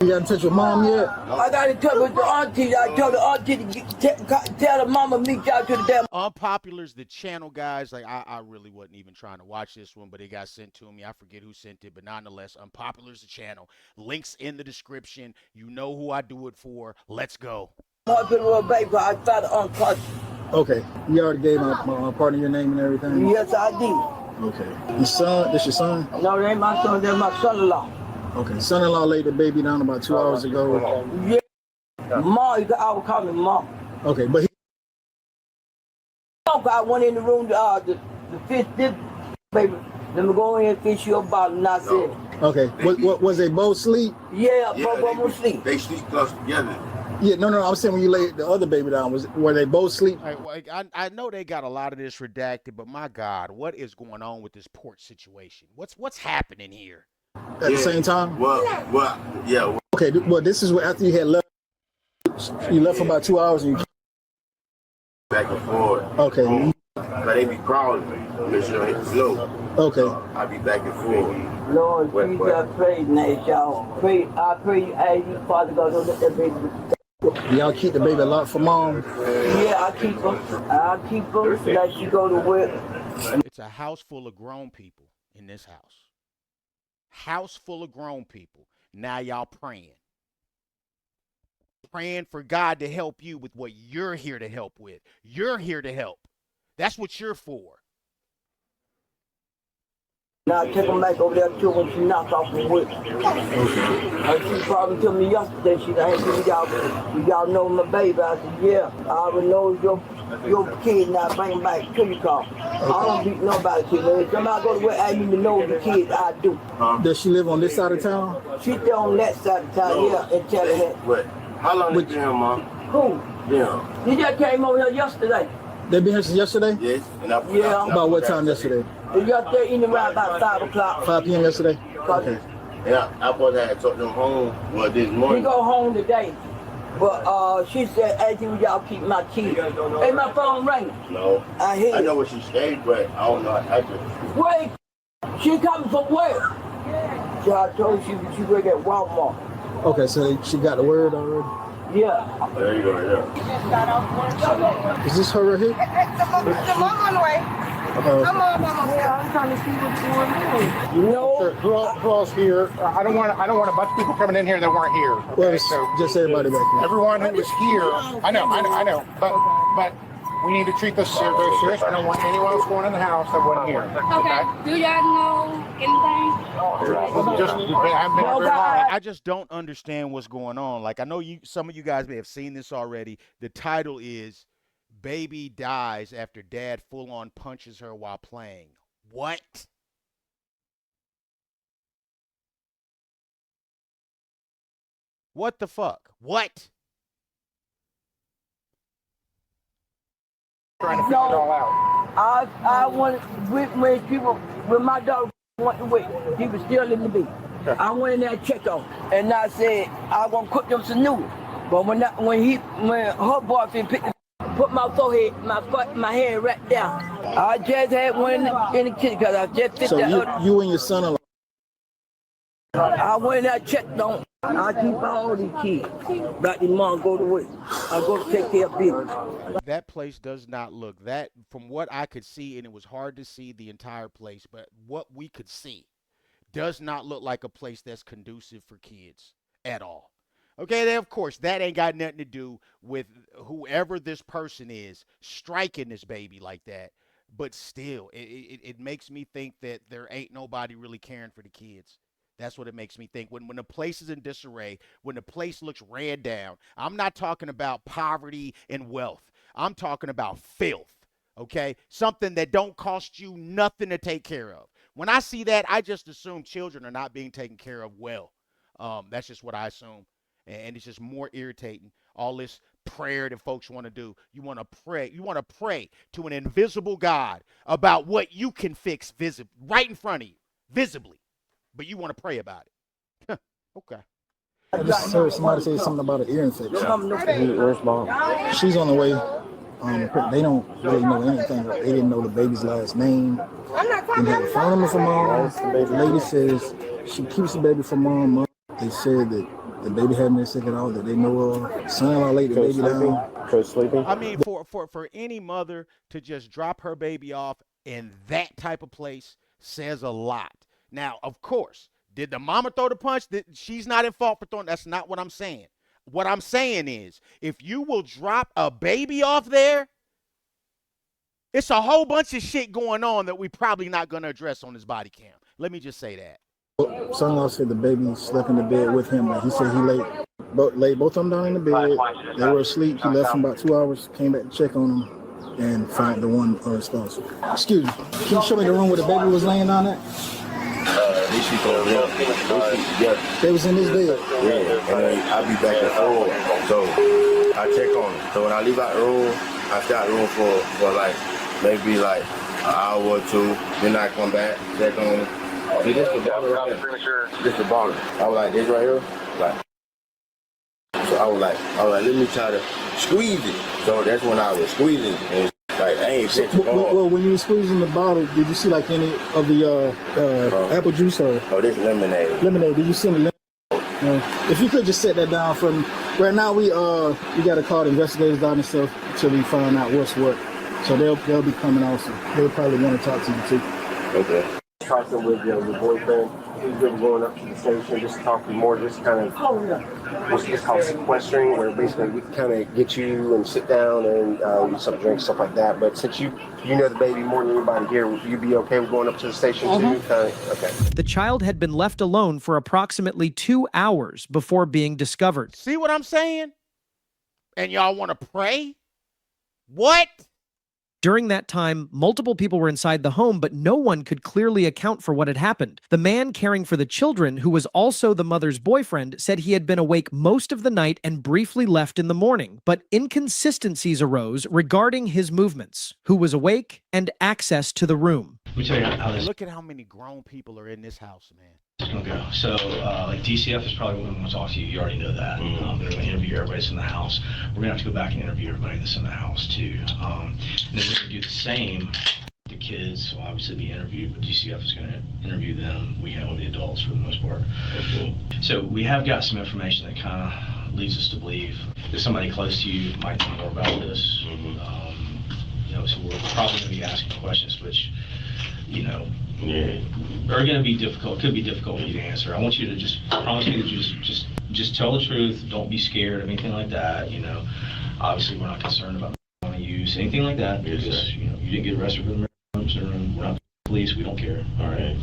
You got in touch with mom yet? I got in touch with the auntie. I told the auntie to tell the mama meet y'all to the damn. Unpopular's the channel, guys. Like I really wasn't even trying to watch this one, but it got sent to me. I forget who sent it, but nonetheless, Unpopular's the channel. Links in the description. You know who I do it for. Let's go. I tried to unconscious. Okay. You already gave my partner your name and everything? Yes, I did. Okay. Your son? This your son? No, they ain't my son. They're my son-in-law. Okay. Son-in-law laid the baby down about 2 hours ago. Yeah. Mom, I would call me mom. Okay, but I went in the room, the fish did, baby. Let me go in and fish you about and I said. Okay. What was they both asleep? Yeah, both of them asleep. They sleep close together. Yeah, no. I'm saying when you laid the other baby down, were they both asleep? I know they got a lot of this redacted, but my God, what is going on with this port situation? What's happening here? At the same time? Well, yeah. Okay, well, this is what after you had left. You left for about 2 hours and you Back and forth. Okay. But they be crawling. Make sure they hit the floor. Okay. I be back and forth. Lord Jesus, I pray now, y'all. I pray you ask you, Father God, don't let that baby. Y'all keep the baby locked for mom? Yeah, I keep her. Let she go to work. It's a house full of grown people in this house. House full of grown people. Now y'all praying. Praying for God to help you with what you're here to help with. You're here to help. That's what you're for. Now I take them back over there too when she knocked off the wood. She probably told me yesterday, she said, y'all know my baby. I said, yeah, I already know your kid now, bring him back to your car. I don't beat nobody kid. If somebody go to work, I need to know the kid, I do. Does she live on this side of town? She still on that side of town, yeah, and tell her. What? How long you been here, Mom? Who? Yeah. He just came over here yesterday. They been here since yesterday? Yes. Yeah. About what time yesterday? They got there eating around about 5 o'clock. 5 p.m. yesterday? Okay. Yeah, I thought I had took them home this morning. He go home today. But she said, as y'all keep my key. Hey, my phone ringing. No. I hear I know what she stayed, but I don't know. I just... Wait. She coming from where? So I told you she work at Walmart. Okay, so she got the word already? Yeah. There you go, Is this her right here? The mom on the way. Come on, Mama. Yeah, I'm trying to see what's going on. No. Sure. Who else here? I don't want a bunch of people coming in here that weren't here. Okay? Well, so just everybody back here. Everyone who was here, I know, but we need to treat this very serious. I don't want anyone else going in the house that wasn't here. Okay. Do y'all know anything? I just don't understand what's going on. Like, I know some of you guys may have seen this already. The title is "Baby Dies After Dad Full-On Punches Her While Playing." What? What the fuck? What? Trying to figure it all out. I wanted, when my dog went to wait, he was still in the beat. I went in there and checked on him, and I said, I want to cook them some noodles. But when her boyfriend put my forehead, my head right down, I just had one in the kitchen because I just fit that. You and your son-in-law. I went in there and checked on. I keep all these kids. But his mom go to work. I go to take care of business. That place does not look that, from what I could see, and it was hard to see the entire place, but what we could see does not look like a place that's conducive for kids at all. Okay, then of course, that ain't got nothing to do with whoever this person is striking this baby like that. But still, it makes me think that there ain't nobody really caring for the kids. That's what it makes me think. When the place is in disarray, when the place looks ran down, I'm not talking about poverty and wealth. I'm talking about filth, okay? Something that don't cost you nothing to take care of. When I see that, I just assume children are not being taken care of well. That's just what I assume. And it's just more irritating. All this prayer that folks want to do. You want to pray. You want to pray to an invisible God about what you can fix right in front of you, visibly. But you want to pray about it. Okay. I just heard somebody say something about an ear infection. Where's mom? She's on the way. They don't really know anything. They didn't know the baby's last name. They had a phone number for mom. The lady says she keeps the baby for mom. They said that The baby hadn't been sick at all that they know of. Son-in-law laid the For baby sleeping? down. For sleeping? I mean, for any mother to just drop her baby off in that type of place says a lot. Now, of course, did the mama throw the punch? She's not in fault for throwing. That's not what I'm saying. What I'm saying is, if you will drop a baby off there, it's a whole bunch of shit going on that we probably not going to address on this body cam. Let me just say that. Son-in-law said the baby slept in the bed with him. Like he said, he laid both of them down in the bed. They were asleep. He left them about 2 hours. Came back to check on them, and found the one unresponsive. Excuse me. Can you show me the room where the baby was laying down at? This shit go real. Yeah. They was in this bed. Yeah, and then I be back and forth. So I check on them. So when I leave out the room, I stay out the room for like maybe like an hour or two. Then I come back, check on them. See, this the bottle right here. This the bottle. I was like, this right here, like. So I was like, let me try to squeeze it. So that's when I was squeezing. And like, I ain't set the ball. Well, when you were squeezing the bottle, did you see like any of the apple juice or Oh, this lemonade. lemonade? Did you see the lemonade? If you could just set that down for me. Right now, we got to call the investigators down and stuff until we find out what's what. So they'll be coming also. They'll probably want to talk to you too. Okay. Talking with your boyfriend, he's been going up to the station, just talking more, just kind of what's this called sequestering, where basically we kind of get you and sit down and some drinks, stuff like that. But since you know the baby more than anybody here, would you be okay with going up to the station too? Okay. The child had been left alone for approximately 2 hours before being discovered. See what I'm saying? And y'all want to pray? What? During that time, multiple people were inside the home, but no one could clearly account for what had happened. The man caring for the children, who was also the mother's boyfriend, said he had been awake most of the night and briefly left in the morning, but inconsistencies arose regarding his movements, who was awake, and access to the room. Let me tell you how this Look at how many grown people are in this house, man. is going to go. So, like DCF is probably going to talk to you. You already know that. They're going to interview everybody that's in the house. We're going to have to go back and interview everybody that's in the house too. And then we're going to do the same. The kids will obviously be interviewed, but DCF is going to interview them. We handle the adults for the most part. So we have got some information that kind of leads us to believe that somebody close to you might know more about this. So we're probably going to be asking questions which, are going to be difficult. Could be difficult for you to answer. I want you to just promise me that you just tell the truth. Don't be scared of anything like that. Obviously we're not concerned about use anything like that because you didn't get arrested for the marijuana. We're not the police. We don't care. All right.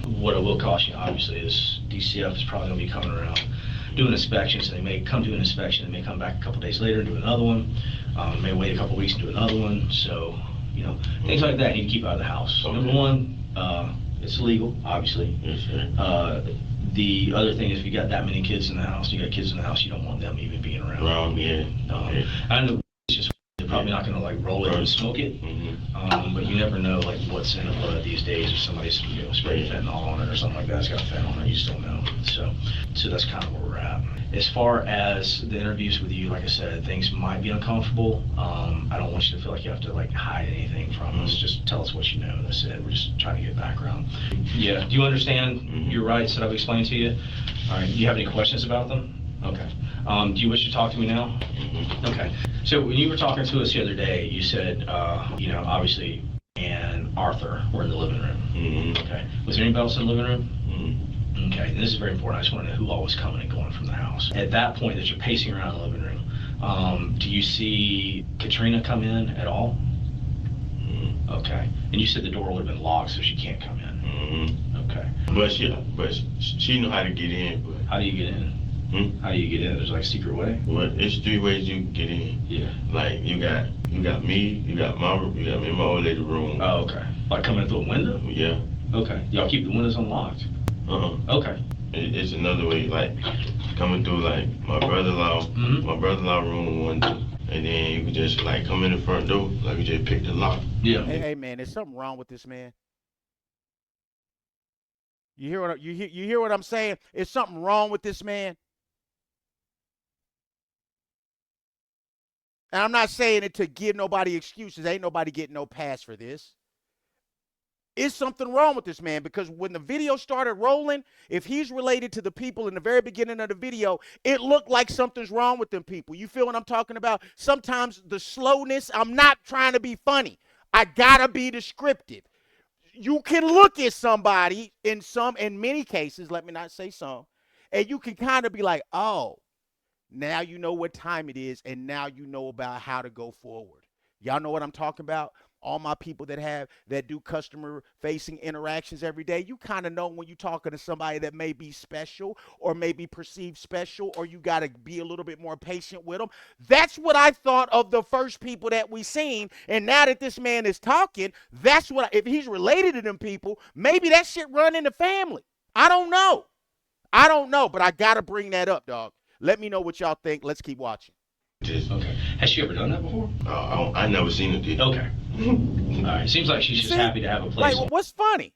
What I will caution you, obviously, is DCF is probably going to be coming around doing inspections. They may come do an inspection. They may come back a couple days later and do another one. May wait a couple weeks and do another one. So, things like that you need to keep out of the house. Okay. Number one, it's illegal, obviously. The other thing is, if you got that many kids in the house, you got kids in the house, you don't want them even being around. I know it's just they're probably not going to roll it and smoke it, but you never know what's in it these days. If somebody's spraying fentanyl on it or something like that, it's got fentanyl on it, you just don't know. So that's kind of where we're at. As far as the interviews with you, like I said, things might be uncomfortable. I don't want you to feel like you have to hide anything from us. Just tell us what you know. That's it. We're just trying to get background. Yeah. Do you understand your rights that I've explained to you? All right. Do you have any questions about them? Okay. Do you wish to talk to me now? Okay. So when you were talking to us the other day, you said, obviously, and Arthur were in the living room. Okay. Was there anybody else in the living room? Okay, and this is very important. I just want to know who all was coming and going from the house. At that point that you're pacing around the living room, do you see Katrina come in at all? Okay, and you said the door would have been locked, so she can't come in. Okay. But she know how to get in. But how do you get in? How do you get in? There's a secret way? Well, it's 3 ways you can get in. Yeah. You got me, you got me in my old lady room. Oh, okay. Coming through a window? Yeah. Okay. Y'all keep the windows unlocked? Okay. It's another way, coming through my brother-in-law room window, and then you can just come in the front door, you just pick the lock. Yeah. Hey man, there's something wrong with this man. You hear what I'm saying? Is something wrong with this man? And I'm not saying it to give nobody excuses. Ain't nobody getting no pass for this. Is something wrong with this man? Because when the video started rolling, if he's related to the people in the very beginning of the video, it looked like something's wrong with them people. You feel what I'm talking about? Sometimes the slowness, I'm not trying to be funny. I gotta be descriptive. You can look at somebody in many cases, let me not say some, and you can kind of be like, oh, now you know what time it is, and now you know about how to go forward. Y'all know what I'm talking about? All my people that do customer facing interactions every day, you kind of know when you're talking to somebody that may be special or maybe perceived special, or you got to be a little bit more patient with them. That's what I thought of the first people that we seen. And now that this man is talking, that's what, if he's related to them people, maybe that shit run in the family. I don't know, but I got to bring that up, dog. Let me know what y'all think. Let's keep watching. Okay. Has she ever done that before? I never seen it. Okay. All right. Seems like she's just happy to have a place. Like, what's funny?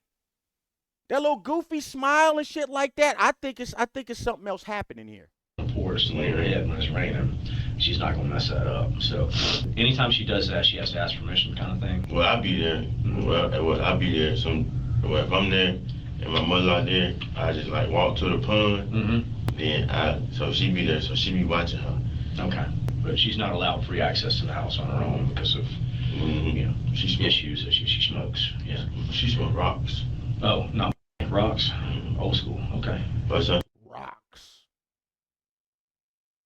That little goofy smile and shit like that. I think it's something else happening here. Porch to lay her head when it's raining. She's not gonna mess that up. So, anytime she does that, she has to ask permission, kind of thing. Well, I'll be there. Well, I'll be there. If I'm there and my mother out there, I just like walk to the pond. Then so she be there. So she be watching her. Okay. But she's not allowed free access to the house on her own because of issues that she smokes. Yeah. She smokes rocks. Oh, not rocks. Old school. Okay. What's up? Rocks.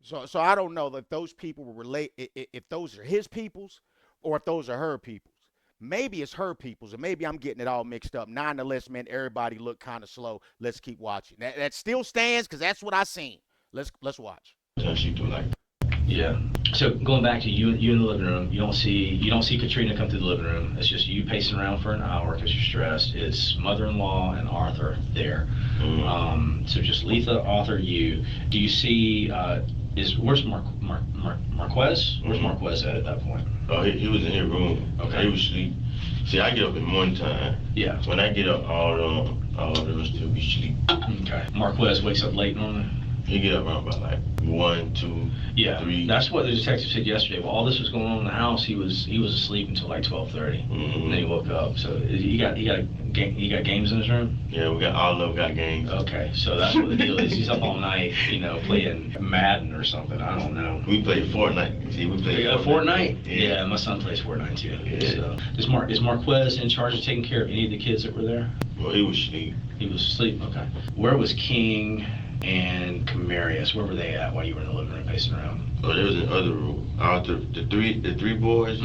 So I don't know if those people were if those are his peoples or if those are her peoples. Maybe it's her peoples, and maybe I'm getting it all mixed up. Nonetheless, man, everybody look kind of slow. Let's keep watching. That still stands because that's what I seen. Let's watch. She do like. Yeah. So going back to you in the living room, you don't see Katrina come through the living room. It's just you pacing around for an hour because you're stressed. It's mother-in-law and Arthur there. So just Letha, Arthur, you. Do you see? Where's Marquez? Where's Marquez at that point? Oh, he was in his room. Okay. He was asleep. See, I get up in the morning time. Yeah. When I get up, all of them still be asleep. Okay. Marquez wakes up late normally. He get up around about like 1, 2, yeah, 3. That's what the detective said yesterday. While all this was going on in the house, he was asleep until like 12:30, and then he woke up. So he got games in his room. Yeah, all of them got games. Okay, so that's what the deal is. He's up all night, playing Madden or something. I don't know. We play Fortnite. See, we play Fortnite. Yeah, my son plays Fortnite too. Yeah. So is Marquez in charge of taking care of any of the kids that were there? Well, he was asleep. He was asleep. Okay. Where was King and Camarius? Where were they at while you were in the living room pacing around? Oh, they was in the other room. The three boys,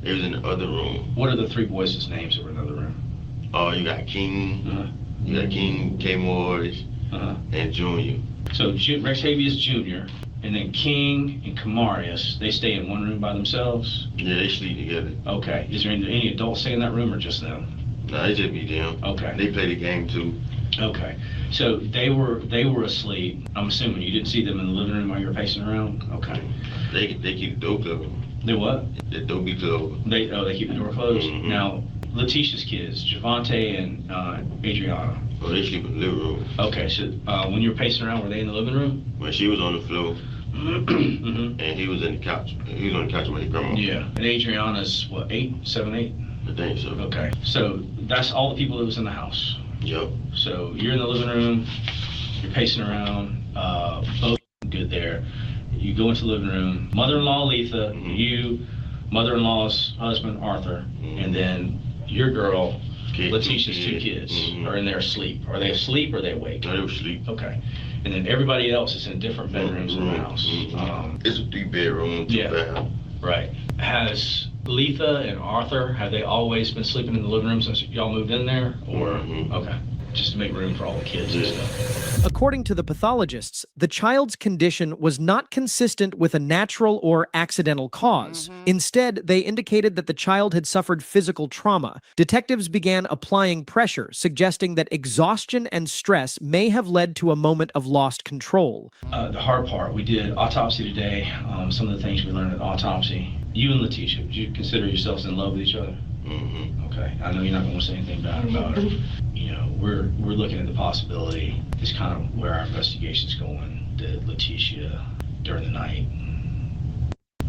they was in the other room. What are the three boys' names that were in the other room? Oh, you got King, you got King, K. Morris, and Junior. So Rexavius Jr. and then King and Camarius, they stay in one room by themselves? Yeah, they sleep together. Okay. Is there any adults stay in that room or just them? No, they just be them. Okay. They play the game too. Okay, so they were asleep. I'm assuming you didn't see them in the living room while you were pacing around. Okay. They keep the door closed. They what? The door be closed. They keep the door closed. Now, Letitia's kids, Javante and Adriana. Oh, they sleep in the living room. Okay, so when you were pacing around, were they in the living room? Well, she was on the floor. And he was in the couch. He was on the couch with his grandma. Yeah. And Adriana's what, 7, 8? I think so. Okay. So that's all the people that was in the house. Yep. So you're in the living room, you're pacing around, both good there. You go into the living room, mother-in-law Letha, you, mother-in-law's husband Arthur, and then your girl, Letitia's two kids, are in there asleep. Are they asleep or are they awake? No, they were asleep. Okay. And then everybody else is in different bedrooms in the house. It's a 3-bedroom, 2-bath. Right. Has Letha and Arthur, have they always been sleeping in the living room since y'all moved in there? Or, okay, just to make room for all the kids and stuff. According to the pathologists, the child's condition was not consistent with a natural or accidental cause. Instead, they indicated that the child had suffered physical trauma. Detectives began applying pressure, suggesting that exhaustion and stress may have led to a moment of lost control. The hard part, we did autopsy today. Some of the things we learned at autopsy. You and Letitia, would you consider yourselves in love with each other? Okay. I know you're not going to say anything bad about her. We're looking at the possibility, this kind of where our investigation's going, that Letitia, during the night,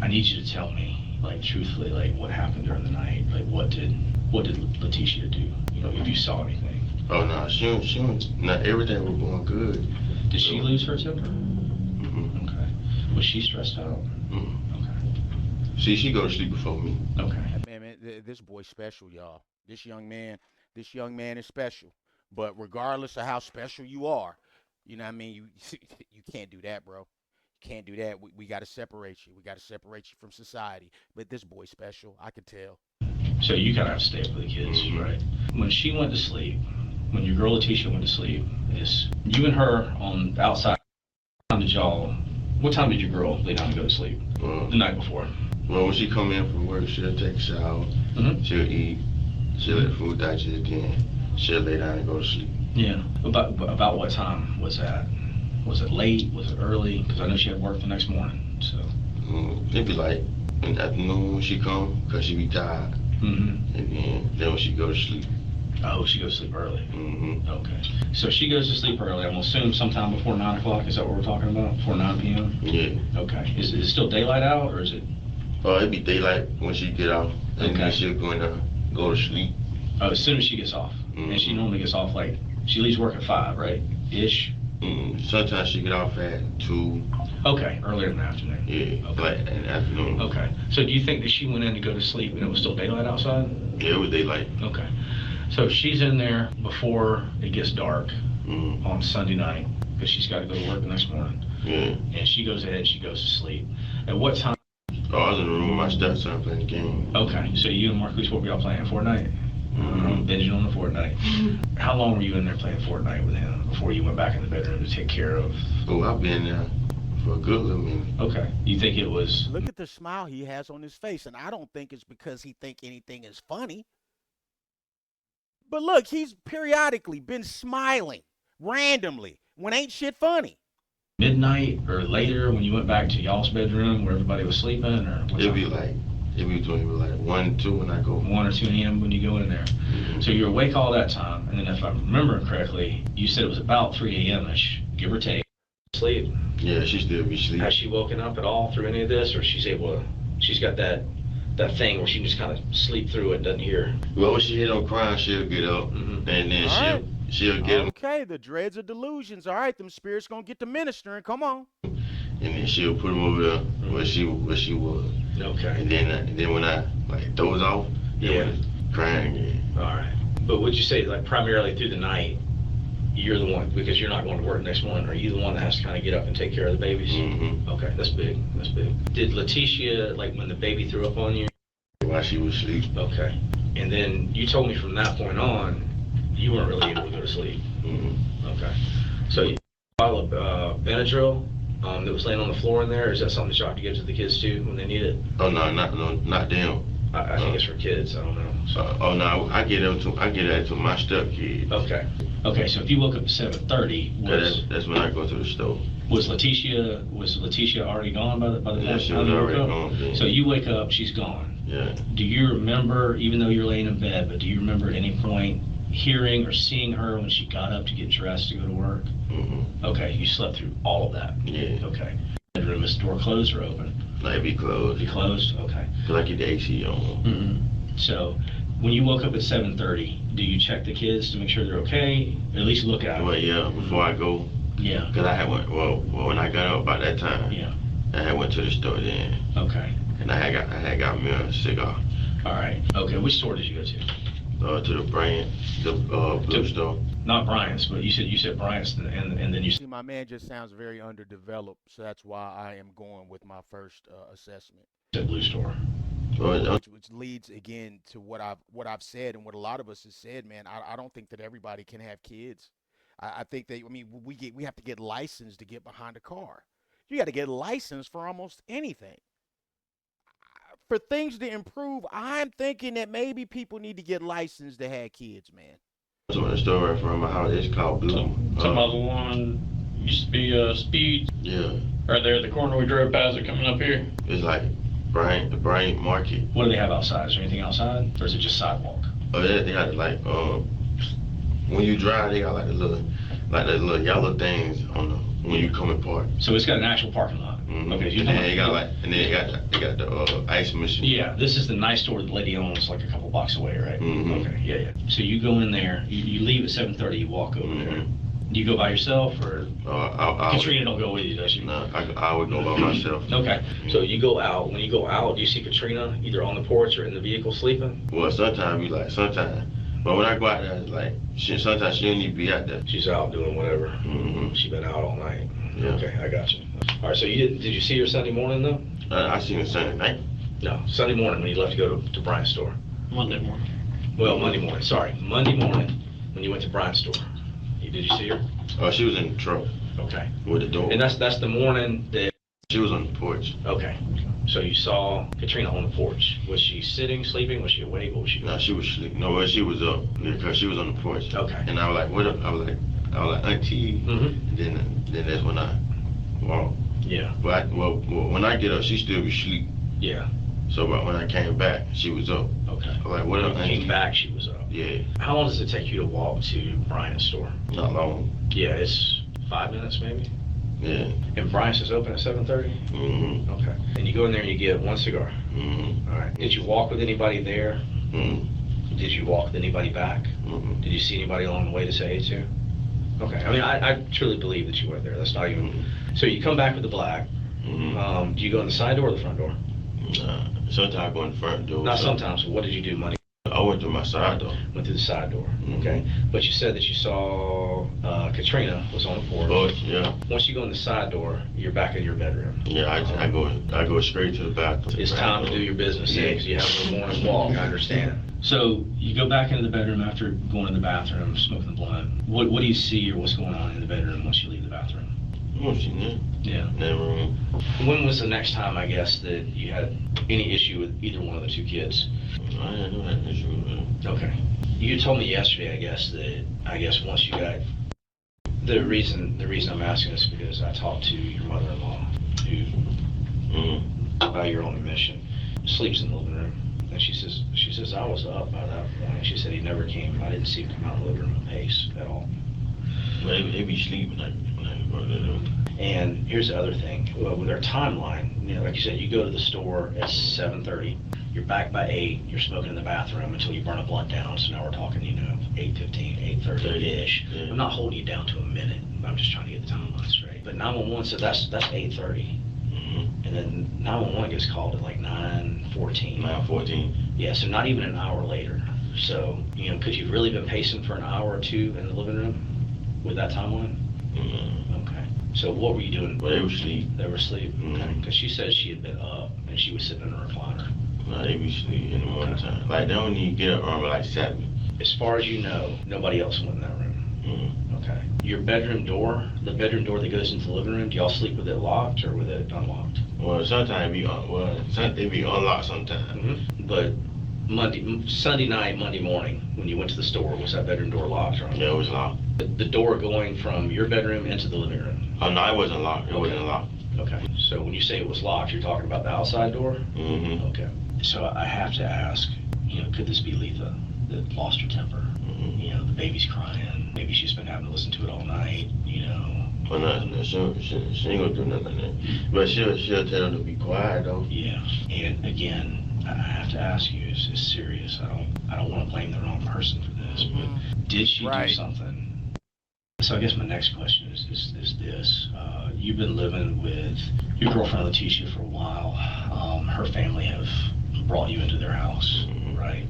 I need you to tell me, like, truthfully, like, what happened during the night. Like, what did What did Letitia do? You know, if you saw anything. Oh no, she not everything was going good. Did she lose her temper? Mm-hmm. Okay. Was she stressed out? Mm-hmm. Okay. See, she go to sleep before me. Okay. Man, this boy's special, y'all. This young man is special. But regardless of how special you are, you know what I mean, you can't do that, bro. You can't do that. We got to separate you. We got to separate you from society. But this boy's special. I could tell. So you kind of have to stay up with the kids, right? When she went to sleep, when your girl Letitia went to sleep, is you and her on the outside. What time did your girl lay down to go to sleep? The night before. Well, when she come in from work, she'll take a shower. Mm-hmm. She'll eat. She'll let food digest again. She'll lay down and go to sleep. Yeah. About what time was that? Was it late? Was it early? Because I know she had work the next morning. So. It'd be like in the afternoon when she come, because she be tired. Mm-hmm. And then when she go to sleep. Oh, she goes to sleep early. Mm-hmm. Okay. So she goes to sleep early. I'm gonna assume sometime before 9 o'clock. Is that what we're talking about? Before 9 p.m. Yeah. Okay. Is it still daylight out, or is it? Oh, it'd be daylight when she get off, and then she'll go to sleep. Oh, as soon as she gets off, and she normally gets off like she leaves work at 5, right? Ish. Sometimes she get off at 2. Okay, earlier in the afternoon. Yeah, okay. Like in the afternoon. Okay. So do you think that she went in to go to sleep and it was still daylight outside? Yeah, it was daylight. Okay. So she's in there before it gets dark on Sunday night because she's got to go to work the next morning. Yeah. And she goes ahead and she goes to sleep. At what time? Oh, I was in the room with my stepson playing the game. Okay. So you and Marcus, what were y'all playing? Fortnite? Binging on the Fortnite. How long were you in there playing Fortnite with him before you went back in the bedroom to take care of? Oh, I've been there for a good little minute. Okay. You think it was? Look at the smile he has on his face, and I don't think it's because he think anything is funny. But look, he's periodically been smiling randomly when ain't shit funny. Midnight or later when you went back to y'all's bedroom where everybody was sleeping, or it'd be between like 1, 2 when I go. 1 or 2 a.m. when you go in there. Mm-hmm. So you're awake all that time, and then if I remember correctly, you said it was about 3 a.m.ish, give or take. Sleep. Yeah, she still be sleeping. Has she woken up at all through any of this, or she's got that thing where she just kind of sleep through it, doesn't hear? Well, when she hit on crying, she'll get up, and then she'll get him. Okay, the dreads of delusions. All right, them spirits gonna get to ministering. Come on. And then she'll put him over there where she was. Okay. And then when I like doze off, crying again. All right. But would you say like primarily through the night, you're the one, because you're not going to work next morning, are you the one that has to kind of get up and take care of the babies? Mm-hmm. Okay, that's big. That's big. Did Letitia, like when the baby threw up on you? While she was asleep. Okay. And then you told me from that point on, you weren't really able to go to sleep. Mm-hmm. Okay. So you bottle of Benadryl that was laying on the floor in there, or is that something that you have to give to the kids too when they need it? Oh no, not them. I think it's for kids. I don't know. So. Oh no, I get that to my stepkids. Okay. So if you woke up at 7:30, that's when I go to the store. Was Letitia already gone by the time she was already gone. Yeah. So you wake up, she's gone. Yeah. Do you remember, even though you're laying in bed, but do you remember at any point hearing or seeing her when she got up to get dressed to go to work? Mm-hmm. Okay, you slept through all of that. Yeah. Okay. Bedroom, is the door closed or open? No, it'd be closed. Be closed. Okay. Cause I get the AC on. Mm-hmm. So when you woke up at 7:30, do you check the kids to make sure they're okay? Or at least look at them? Well, yeah, before I go. Yeah. Cause I had went. Well, when I got up by that time. Yeah. I had went to the store then. Okay. And I had got me a cigar. All right. Okay. Which store did you go to? To the blue store. Not Bryant's, but you said Bryant's, and then you. See, my man just sounds very underdeveloped, so that's why I am going with my first assessment. The blue store. Which leads again to what I've said and what a lot of us have said, man. I don't think that everybody can have kids. I think we have to get licensed to get behind a car. You got to get licensed for almost anything. For things to improve, I'm thinking that maybe people need to get licensed to have kids, man. So the store right from my house, it's called Blue. Talking about the one used to be Speed. Yeah. Right there at the corner we drove past it coming up here. It's like the Bryant Market. What do they have outside? Is there anything outside, or is it just sidewalk? Oh, they got like when you drive, they got like the little yellow things on when you come in park. So it's got an actual parking lot. Okay, and then they got the ice machine. Yeah, this is the nice store the lady owns, like a couple blocks away, right? Okay, yeah. So you go in there, you leave at 7:30, you walk over there. Do you go by yourself, or Katrina don't go with you, does she? No, I would go by myself. Okay, so you go out. When you go out, do you see Katrina either on the porch or in the vehicle sleeping? Well, sometimes. But when I go out there, like, sometimes she don't need to be out there. She's out doing whatever. She been out all night. Yeah. Okay, I got you. All right, so did you see her Sunday morning, though? I seen her Sunday night. No, Sunday morning when you left to go to Brian's store. Monday morning. Well, Monday morning, sorry. Monday morning when you went to Brian's store. Did you see her? Oh, she was in the truck. Okay. With the door. And that's the morning that... She was on the porch. Okay. So you saw Katrina on the porch. Was she sitting, sleeping? Was she awake? What was she doing? No, she was sleeping. No, well, she was up because she was on the porch. Okay. And I was like, what up? I was like, Auntie. And then that's when I walked. Yeah. But when I get up, she still be asleep. Yeah. So but when I came back, she was up. Okay. I was like, what up, When Auntie? you came back, she was up. Yeah. How long does it take you to walk to Brian's store? Not long. Yeah, it's 5 minutes maybe. Yeah. And Brian's is open at 7:30? Okay. And you go in there and you get one cigar? All right. Did you walk with anybody there? Did you walk with anybody back? Did you see anybody along the way to say hey to? Okay. I mean, I truly believe that you were there. That's not even... So you come back with the black. Do you go in the side door or the front door? Sometimes I go in the front door. Not sometimes. What did you do Monday? I went through my side door. Went through the side door. Okay. But you said that you saw Katrina was on the porch. Porch, yeah. Once you go in the side door, you're back in your bedroom. Yeah, I go straight to the bathroom. It's time to do your business because you have a morning walk. I understand. So you go back into the bedroom after going to the bathroom, smoking the blunt. What do you see or what's going on in the bedroom once you leave the bathroom? Yeah. Never. When was the next time, I guess, that you had any issue with either one of the two kids? I never had an issue with them. Okay. You told me yesterday, I guess once you got... The reason I'm asking this is because I talked to your mother-in-law, who, about your own admission, sleeps in the living room. And she says, I was up by that point. She said he never came. I didn't see him come out of the living room and pace at all. Well, they be sleeping when I go to them. And here's the other thing. Well, with our timeline, like you said, you go to the store at 7:30. You're back by 8. You're smoking in the bathroom until you burn a blunt down. So now we're talking, 8:15, 8:30-ish. Yeah. I'm not holding you down to a minute. I'm just trying to get the timeline straight. But 911 said that's 8:30. And then 911 gets called at like 9:14. 9:14. Yeah, so not even an hour later. So, could you really been pacing for an hour or two in the living room with that timeline? Okay. So what were you doing? Well, they were asleep. They were asleep? Okay. Because she said she had been up and she was sitting in a recliner. No, they be asleep in the morning time. Like, they don't need to get up around like 7. As far as you know, nobody else went in that room? Okay. Your bedroom door, the bedroom door that goes into the living room, do y'all sleep with it locked or with it unlocked? Well, sometimes they be unlocked sometimes. But Sunday night, Monday morning, when you went to the store, was that bedroom door locked or unlocked? Yeah, it was locked. The door going from your bedroom into the living room? Oh, no, it wasn't locked. It wasn't locked. Okay. So when you say it was locked, you're talking about the outside door? Okay. So I have to ask, could this be Letha that lost her temper? The baby's crying. Maybe she's been having to listen to it all night, Well, no, she ain't gonna do nothing like that. But she'll tell them to be quiet, though. Yeah. And again, I have to ask you, it's serious. I don't want to blame the wrong person for this, but did she do something? So I guess my next question is this. You've been living with your girlfriend Letitia for a while. Her family have brought you into their house, right?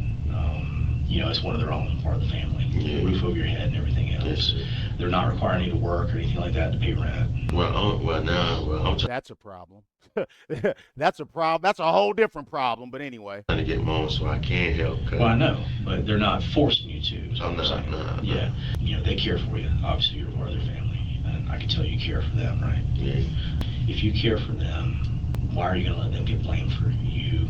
It's one of their own, part of the family. Yeah. Roof over your head and everything else. Yes. They're not requiring you to work or anything like that to pay rent. I'm That's a problem. That's a problem. That's a whole different problem. But anyway. trying to get mom so I can help. Well, I know, but they're not forcing you to. I'm not. Nah. Yeah. They care for you. Obviously, you're part of their family. And I can tell you care for them, right? Yeah. If you care for them, why are you going to let them get blamed for you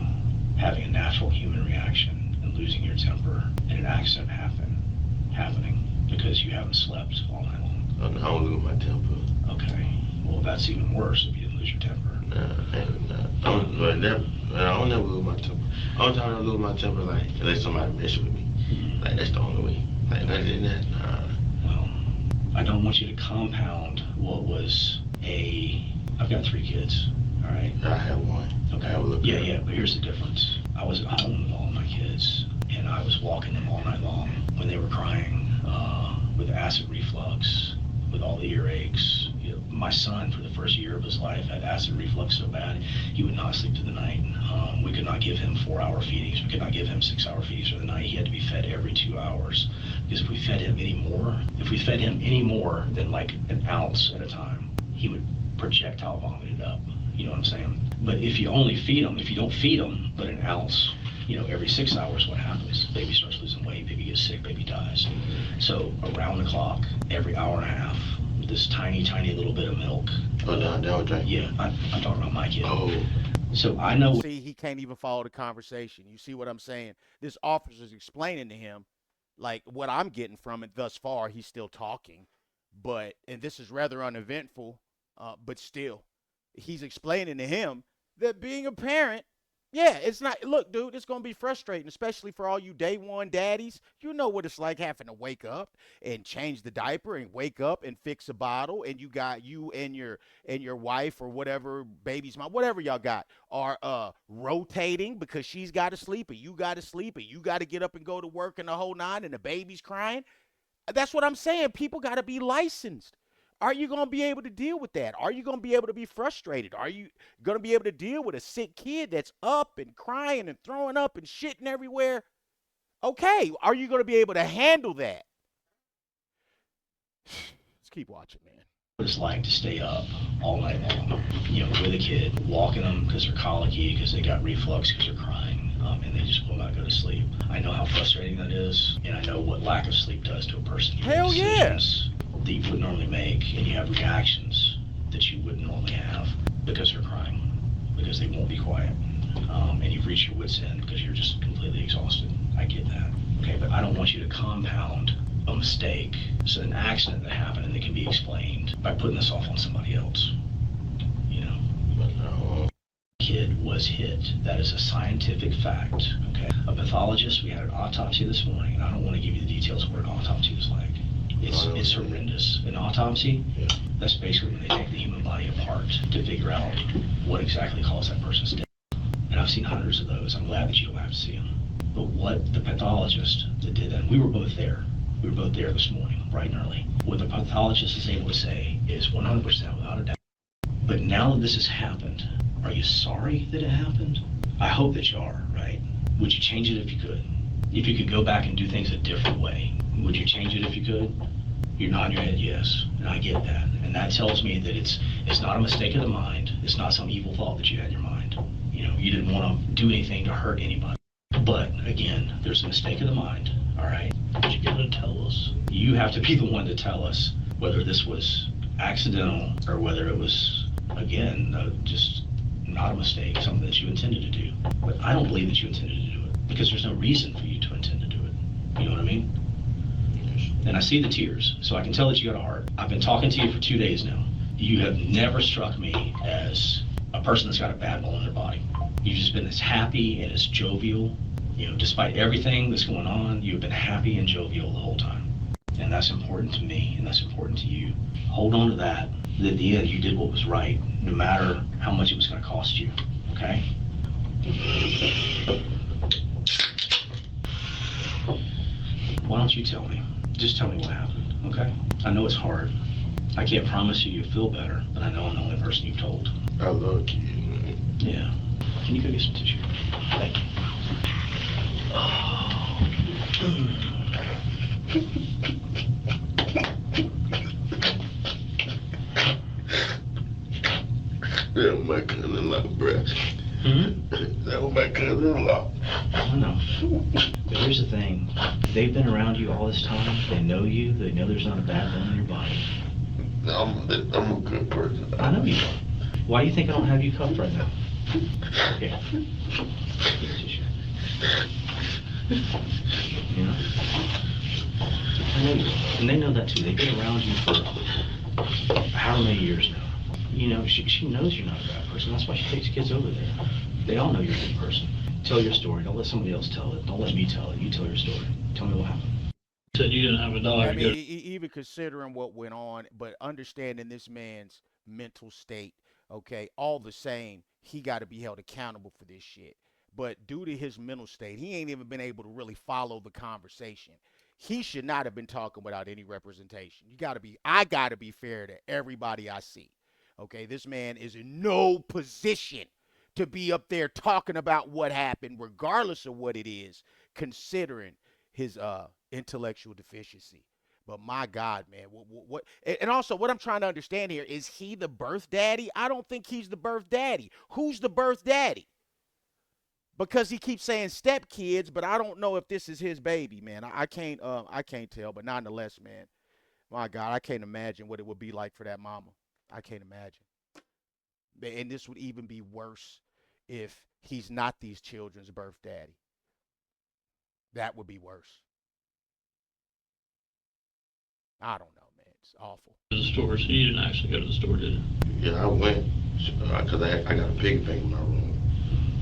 having a natural human reaction and losing your temper and an accident happening because you haven't slept all night long? I don't lose my temper. Okay. Well, that's even worse if you didn't lose your temper. I don't never lose my temper. Only time I lose my temper, like, unless somebody mess with me. Like, that's the only way. Like, other than that, nah. Well, I don't want you to compound what was a I've got 3 kids, all right? I have one. Okay. I have a little Yeah, girl. yeah, but here's the difference. I was at home with all of my kids, and I was walking them all night long when they were crying, with acid reflux, with all the earaches. You know, my son, for the first year of his life, had acid reflux so bad, he would not sleep through the night. We could not give him 4-hour feedings. We could not give him 6-hour feedings for the night. He had to be fed every 2 hours. Because if we fed him any more than like an ounce at a time, he would projectile vomit it up. You know what I'm saying? But if you only feed them, if you don't feed them but an ounce, you know, every 6 hours, what happens? Baby starts losing weight, baby gets sick, baby dies. So around the clock, every hour and a half, this tiny, tiny little bit of milk. Oh, no, they'll drink. Yeah, I'm talking about my kid. Oh. So I know. See, he can't even follow the conversation. You see what I'm saying? This officer's explaining to him, like, what I'm getting from it thus far. He's still talking, and this is rather uneventful, but still, he's explaining to him that being a parent, yeah, it's not, look, dude, it's going to be frustrating, especially for all you day one daddies. You know what it's like having to wake up and change the diaper and wake up and fix a bottle, and you got you and your wife or whatever, baby's mom, whatever y'all got, are rotating because she's got to sleep and you got to sleep and you got to get up and go to work and the whole nine and the baby's crying. That's what I'm saying. People got to be licensed. Are you going to be able to deal with that? Are you going to be able to be frustrated? Are you going to be able to deal with a sick kid that's up and crying and throwing up and shitting everywhere? Okay, are you going to be able to handle that? Let's keep watching, man. What it's like to stay up all night long, you know, with a kid, walking them because they're colicky, because they got reflux, because they're crying, and they just will not go to sleep. I know how frustrating that is, and I know what lack of sleep does to a person. You Hell yeah! That you wouldn't normally make, and you have reactions that you wouldn't normally have because they're crying, because they won't be quiet, and you've reached your wit's end because you're just completely exhausted. I get that, okay, but I don't want you to compound a mistake, so an accident that happened and that can be explained by putting this off on somebody else. You know, kid was hit. That is a scientific fact, okay? A pathologist, we had an autopsy this morning, and I don't want to give you the details of what an autopsy is like. It's horrendous. An autopsy, that's basically when they take the human body apart to figure out what exactly caused that person's death. And I've seen hundreds of those. I'm glad that you don't have to see them. But what the pathologist that did that, we were both there. We were both there this morning, bright and early. What the pathologist is able to say is 100% without a doubt. But now that this has happened, are you sorry that it happened? I hope that you are, right? Would you change it if you could? If you could go back and do things a different way, would you change it if you could? You're nodding your head yes, and I get that. And that tells me that it's not a mistake of the mind. It's not some evil thought that you had in your mind. You know, you didn't want to do anything to hurt anybody. But again, there's a mistake of the mind, all right? But you gotta tell us. You have to be the one to tell us whether this was accidental or whether it was, again, just not a mistake, something that you intended to do. But I don't believe that you intended to do it because there's no reason for you to intend to do it. You know what I mean? And I see the tears, so I can tell that you got a heart. I've been talking to you for 2 days now. You have never struck me as a person that's got a bad bone in their body. You've just been as happy and as jovial. You know, despite everything that's going on, you've been happy and jovial the whole time. And that's important to me, and that's important to you. Hold on to that. At the end, you did what was right, no matter how much it was going to cost you, okay? Why don't you tell me? Just tell me what happened, okay? I know it's hard. I can't promise you you'll feel better, but I know I'm the only person you've told. I love you, man. Yeah. Can you go get some tissue? Thank you. That was my cousin-in-law, bruh. That was my cousin-in-law. I know. But here's the thing. They've been around you all this time. They know you. They know there's not a bad bone in your body. I'm a good person. I know you are. Why do you think I don't have you cuffed right now? Here. You know? I know you are. And they know that too. They've been around you for however many years now. You know, she knows you're not a bad person. That's why she takes kids over there. They all know you're a good person. Tell your story. Don't let somebody else tell it. Don't let me tell it. You tell your story. Tell me what happened. You said you didn't have a dollar. I mean, even considering what went on, but understanding this man's mental state, Okay, all the same, he got to be held accountable for this shit. But due to his mental state, he ain't even been able to really follow the conversation. He should not have been talking without any representation. I got to be fair to everybody I see. Okay, this man is in no position to be up there talking about what happened, regardless of what it is, considering his intellectual deficiency. But my God, man, what? And also, what I'm trying to understand here is he the birth daddy? I don't think he's the birth daddy. Who's the birth daddy? Because he keeps saying step kids, but I don't know if this is his baby, man. I can't tell, but nonetheless, man, my God, I can't imagine what it would be like for that mama. I can't imagine. And this would even be worse if he's not these children's birth daddy. That would be worse. I don't know, man. It's awful. To the store, so you didn't actually go to the store, did you? Yeah, I went because I got a piggy bank in my room.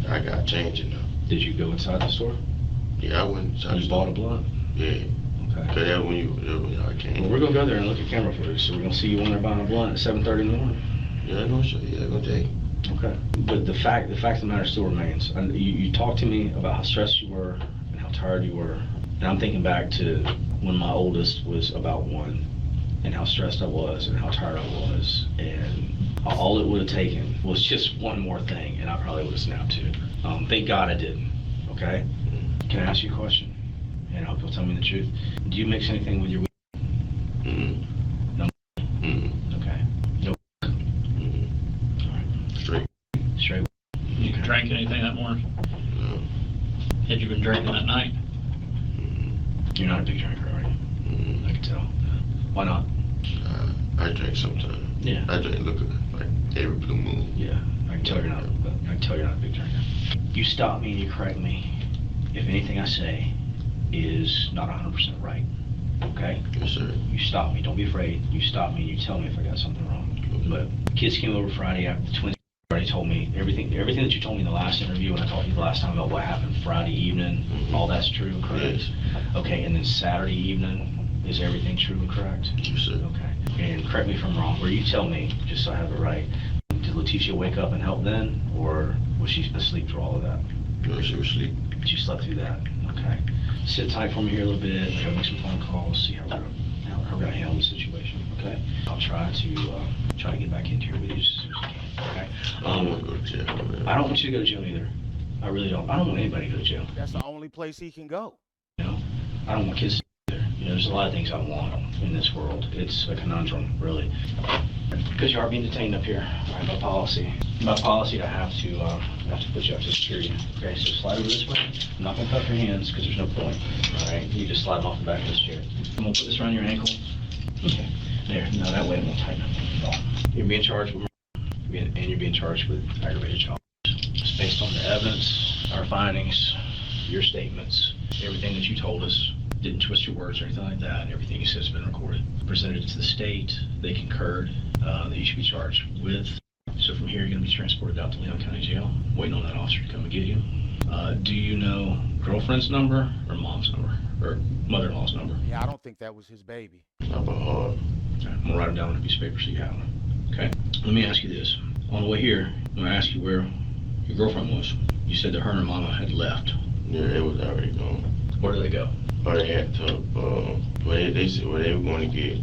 I got change in there. Did you go inside the store? Yeah, I went inside. You bought a blunt? Yeah. Okay. Cause that's when I came. Well, we're gonna go there and look at camera footage, so we're gonna see you on there buying a blunt at 7:30 in the morning. Yeah, I'm gonna show you. I'm gonna take. Okay. But the fact of the matter still remains. You talked to me about how stressed you were and how tired you were, and I'm thinking back to when my oldest was about 1, and how stressed I was and how tired I was, and all it would have taken was just one more thing, and I probably would have snapped too. Thank God I didn't. Okay. Can I ask you a question? And I hope you'll tell me the truth. Do you mix anything with your weed? No. Okay. No. All right. Straight. You drank anything that morning? No. Had you been drinking that night? You're not a big drinker, are you? I can tell. Why not? I drink sometimes. Yeah. I drink liquor like every blue moon. Yeah. I can tell you're not. I can tell you're not a big drinker. You stop me and you correct me if anything I say is not 100% right. Okay? Yes, sir. You stop me. Don't be afraid. You stop me and you tell me if I got something wrong. Okay. But kids came over Friday after the twins already told me everything that you told me in the last interview when I talked to you the last time about what happened Friday evening. All that's true, correct? Yes. Okay, and then Saturday evening, is everything true and correct? Yes, sir. Okay. And correct me if I'm wrong, where you tell me, just so I have it right, did Letitia wake up and help then, or was she asleep through all of that? No, she was asleep. She slept through that. Okay. Sit tight for me here a little bit. I'm gonna make some phone calls, see how we're gonna handle the situation. Okay. I'll try to get back into here with you as soon as I can. Okay. I don't want to go to jail. Man. I don't want you to go to jail either. I really don't. I don't want anybody to go to jail. That's the only place he can go. You know, I don't want kids to either. You know, there's a lot of things I want in this world. It's a conundrum, really. Because you are being detained up here, right, by policy. By policy, I have to put you up to security. Okay, so slide over this way. I'm not gonna cuff your hands because there's no point. All right, you just slide them off the back of this chair. I'm gonna put this around your ankle. Okay, there. No, that way it won't tighten up. You're being charged with murder, and you're being charged with aggravated child abuse. Just based on the evidence, our findings, your statements, everything that you told us. Didn't twist your words or anything like that. Everything you said has been recorded. Presented it to the state. They concurred that you should be charged with. So from here, you're going to be transported out to Leon County Jail, waiting on that officer to come and get you. Do you know girlfriend's number or mom's number or mother-in-law's number? Yeah, I don't think that was his baby. Not by heart. Okay, I'm going to write them down on a piece of paper so you have them. Okay? Let me ask you this. On the way here, I'm going to ask you where your girlfriend was. You said that her and her mama had left. Yeah, it was already gone. Where did they go? Or they had to, they said where they were going to get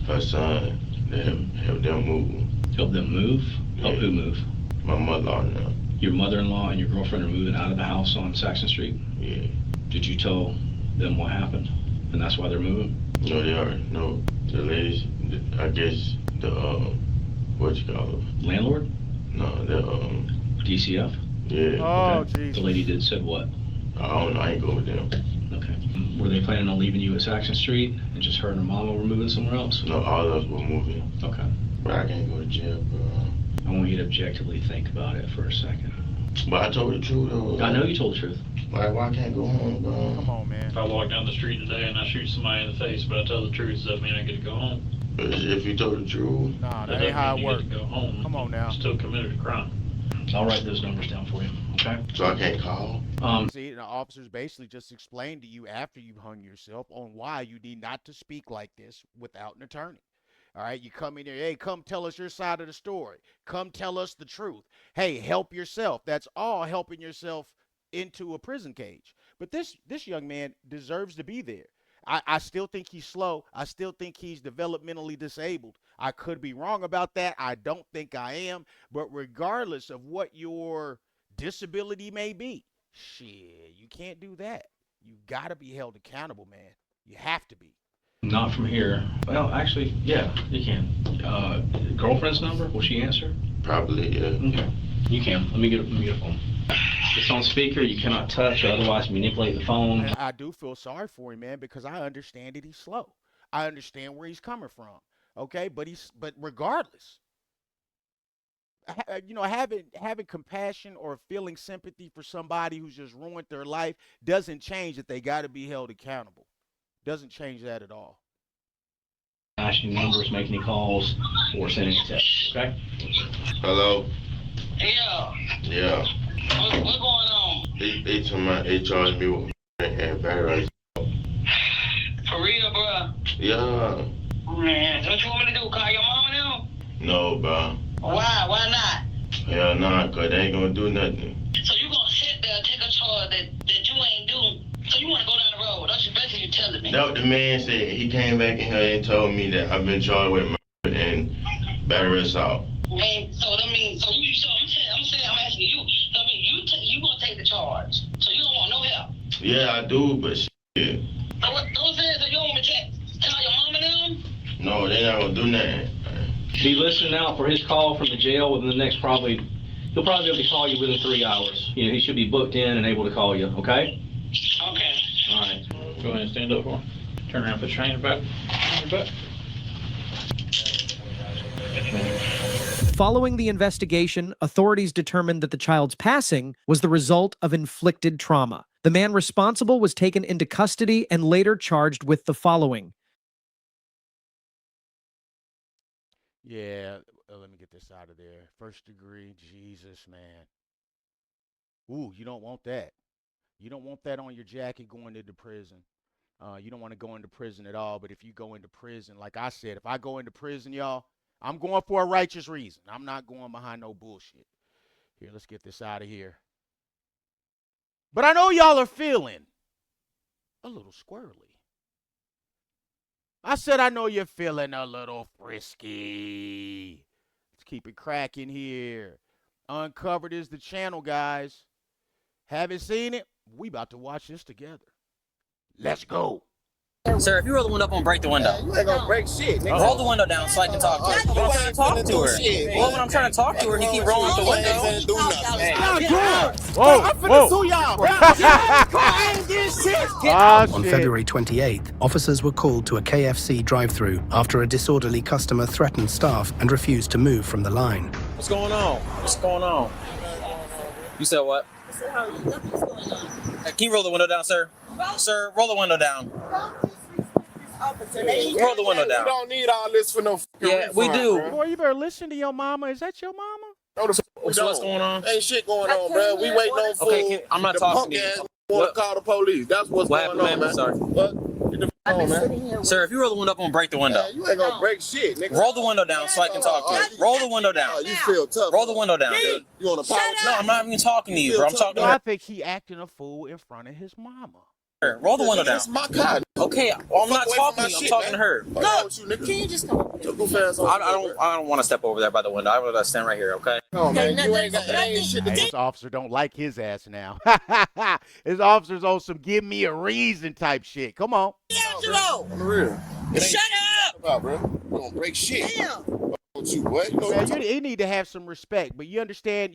her son, to help them move. Help them move? Help who move? My mother-in-law now. Your mother-in-law and your girlfriend are moving out of the house on Saxon Street? Yeah. Did you tell them what happened? And that's why they're moving? No, they are. No, the ladies, I guess the, what you call it? Landlord? No, the, DCF? Yeah. Oh, okay. Jesus. The lady said what? I don't know, I ain't go with them. Okay. Were they planning on leaving you at Saxon Street and just her and her mama were moving somewhere else? No, all of us were moving. Okay. But I can't go to jail, bro. I want you to objectively think about it for a second. But I told the truth, though. I know you told the truth. Why I can't go home, bro? Come on, man. If I walk down the street today and I shoot somebody in the face, but I tell the truth, does that mean I get to go home? If you told the truth. Nah, That that ain't how it doesn't mean you works. get to go home. Come on now. You still committed a crime. I'll write those numbers down for you, okay? So I can't call? See, the officers basically just explained to you after you hung yourself on why you need not to speak like this without an attorney. All right, you come in here, hey, come tell us your side of the story. Come tell us the truth. Hey, help yourself. That's all helping yourself into a prison cage. But this young man deserves to be there. I still think he's slow. I still think he's developmentally disabled. I could be wrong about that. I don't think I am. But regardless of what your disability may be, shit, you can't do that. You got to be held accountable, man. You have to be. Not from here. Well, actually, yeah, you can. Girlfriend's number? Will she answer? Probably, yeah. Okay. You can. Let me get a phone. It's on speaker. You cannot touch or otherwise manipulate the phone. And I do feel sorry for him, man, because I understand that he's slow. I understand where he's coming from. Okay, but regardless, you know, having compassion or feeling sympathy for somebody who's just ruined their life doesn't change that they got to be held accountable. Doesn't change that at all. Flashing numbers, make any calls, or sending a text. Okay. Hello. Yeah. Yeah. What's going on? They charged me with and battery. For real, bro? Yeah. Man, what you want me to do? Call your mama now? No, bro. Why? Why not? Hell nah, cause they ain't gonna do nothing. So you gonna sit there and take a charge that you ain't do? So you wanna go down the road? That's basically you telling me. That's what the man said. He came back in here and told me that I've been charged with murder and battery assault. Man, so that means I'm asking you. So I mean you gonna take the charge? So you don't want no help? Yeah, I do, but shit. So what? Those says so you don't want me to tell your mama them? No, they not gonna do nothing. Be listening out for his call from the jail within the next he'll probably be able to call you within 3 hours. You know, he should be booked in and able to call you, okay? Okay. All right. Go ahead and stand up for him. Turn around, put your hand back. Following the investigation, authorities determined that the child's passing was the result of inflicted trauma. The man responsible was taken into custody and later charged with the following. Yeah, let me get this out of there. First degree, Jesus, man. Ooh, you don't want that. You don't want that on your jacket going into prison. You don't want to go into prison at all, but if you go into prison, like I said, if I go into prison, y'all, I'm going for a righteous reason. I'm not going behind no bullshit. Here, let's get this out of here. But I know y'all are feeling a little squirrely. I said I know you're feeling a little frisky. Let's keep it cracking here. Uncovered is the channel, guys. Haven't seen it? We about to watch this together. Let's go. Sir, if you roll the window up, I'm gonna break the window. You ain't gonna break shit, nigga. Roll the window down so I can talk to her. I'm trying to talk to her. Well, when I'm trying to talk to her, you keep rolling up the window. Whoa, I'm finna sue y'all, bro. I ain't getting shit. On February 28th, officers were called to a KFC drive-thru after a disorderly customer threatened staff and refused to move from the line. What's going on? What's going on? You said what? Can you roll the window down, sir? Sir, roll the window down. Roll the window down. We don't need all this for no Yeah, we do. Bro. Boy, you better listen to your mama. Is that your mama? No, So what's going on? Ain't shit going on, bro. We waiting on food. Okay, I'm not talking to you. Want to call the police. That's what's What going happened, on, man? man. Sorry. What? Get the on, man. Sir, if you roll the window up, I'm gonna break the window. Man, you ain't gonna break shit, nigga. Roll the window down so I can talk to you. Roll the window down. You feel tough. Roll the window down, dude. You want to apologize? No, I'm not even talking to you, bro. I'm talking to I her. think he acting a fool in front of his mama. Roll the window down. That's my car. Okay, well, I'm not talking to you. I'm talking to her. Look, can you just come over? I don't want to step over there by the window. I want to stand right here, okay? No, man, you ain't got ain't shit to Hey, do. this officer don't like his ass now. His officer's on some give me a reason type shit. Come on. On the real. Shut up! About, bro. You don't break shit. Damn. Don't you what? You know Man, what you need to have some respect, but you understand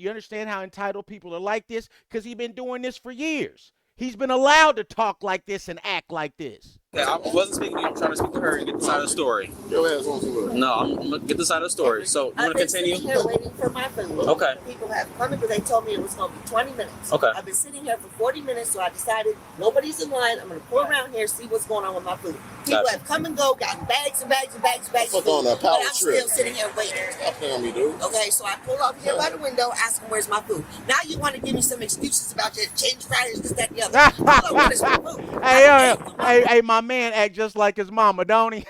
how entitled people are like this? Because he's been doing this for years. He's been allowed to talk like this and act like this. Yeah, I wasn't speaking to you. I'm trying to speak to her and get the side of the story. Your ass wants to look. No, I'm going to get the side of the story. So, you want to continue? I've been sitting here waiting for my food. Okay. People have come in, but they told me it was going to be 20 minutes. Okay. I've been sitting here for 40 minutes, so I decided nobody's in line. I'm going to pull around here, see what's going on with my food. People Gotcha. have come and go, gotten bags and bags and bags and bags. Fuck of on food, that power but I'm trip. still sitting here waiting. Stop playing me, dude. Okay, so I pull up here by the window, ask them where's my food. Now you want to give me some excuses about your change fryers, this, that, and the other. All I want is my food. Hey, my man act just like his mama, don't he?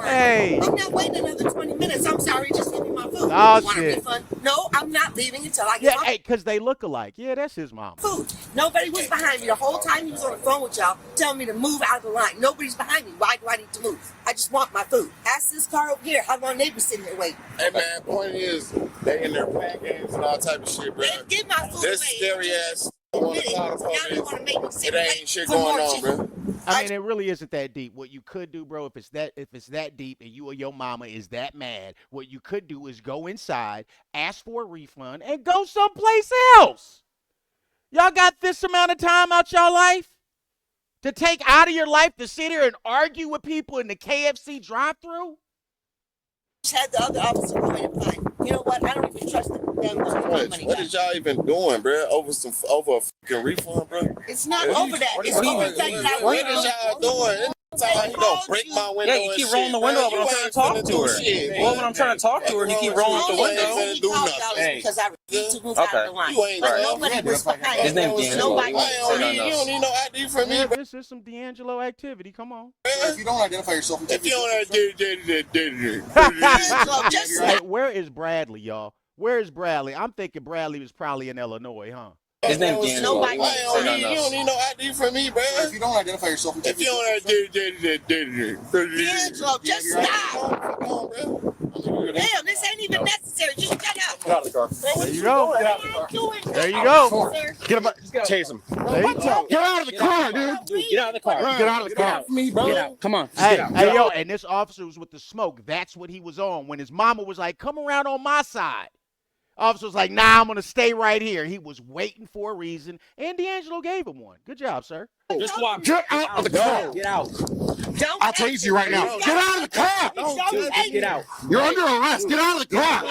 Hey. I'm not waiting another 20 minutes. I'm sorry, just give me my food. Oh, you want a shit. refund? No, I'm not leaving until I get my Hey, because they look alike. Yeah, that's his mama. food. Nobody was behind me the whole time he was on the phone with y'all telling me to move out of the line. Nobody's behind me. Why do I need to move? I just want my food. Ask this car over here how long they been sitting there waiting. Hey man, point is, they in there playing games and all type of shit, bro. Get my food This away. scary ass. It ain't shit going on, bro. I mean, it really isn't that deep. What you could do, bro, if it's that deep and you or your mama is that mad, what you could do is go inside, ask for a refund, and go someplace else. Y'all got this amount of time out y'all life to take out of your life to sit here and argue with people in the KFC drive-thru? Had the other officer go in and find. You know what? I don't even trust them. What is y'all even doing, bro? Over a fucking refund, bro? It's not over that. It's over the fact that What is y'all doing? He gonna break my window. Yeah, you keep rolling the window up when I'm trying to talk to her. Well, when I'm trying to talk to her, and you keep rolling up the window. Because I refuse to move out of the line. You ain't Nobody was behind me. His name's D'Angelo. Nobody You don't need no ID from me. This is some D'Angelo activity. Come on. If you don't identify yourself, If you don't Hey, where is Bradley, y'all? Where is Bradley? I'm thinking Bradley was probably in Illinois, huh? His name's D'Angelo. You don't need no ID from me, bro. if you don't identify yourself, If you don't D'Angelo, just stop. Damn, this ain't even necessary. Just get out. Get out of the car. There you go. There you go. Get him. Chase him. There you go. Get out of the car, dude. Get out of the car. Get out of the car. Me, bro. Get out. Come on. Hey, yo, and this officer was with the smoke. That's what he was on. When his mama was like, come around on my side. Officer was like, nah, I'm going to stay right here. He was waiting for a reason, and D'Angelo gave him one. Good job, sir. Just walk. Get out of the car. Get out. I'll tase you right now. Get out of the car. Just get out. You're under arrest. Get out of the car.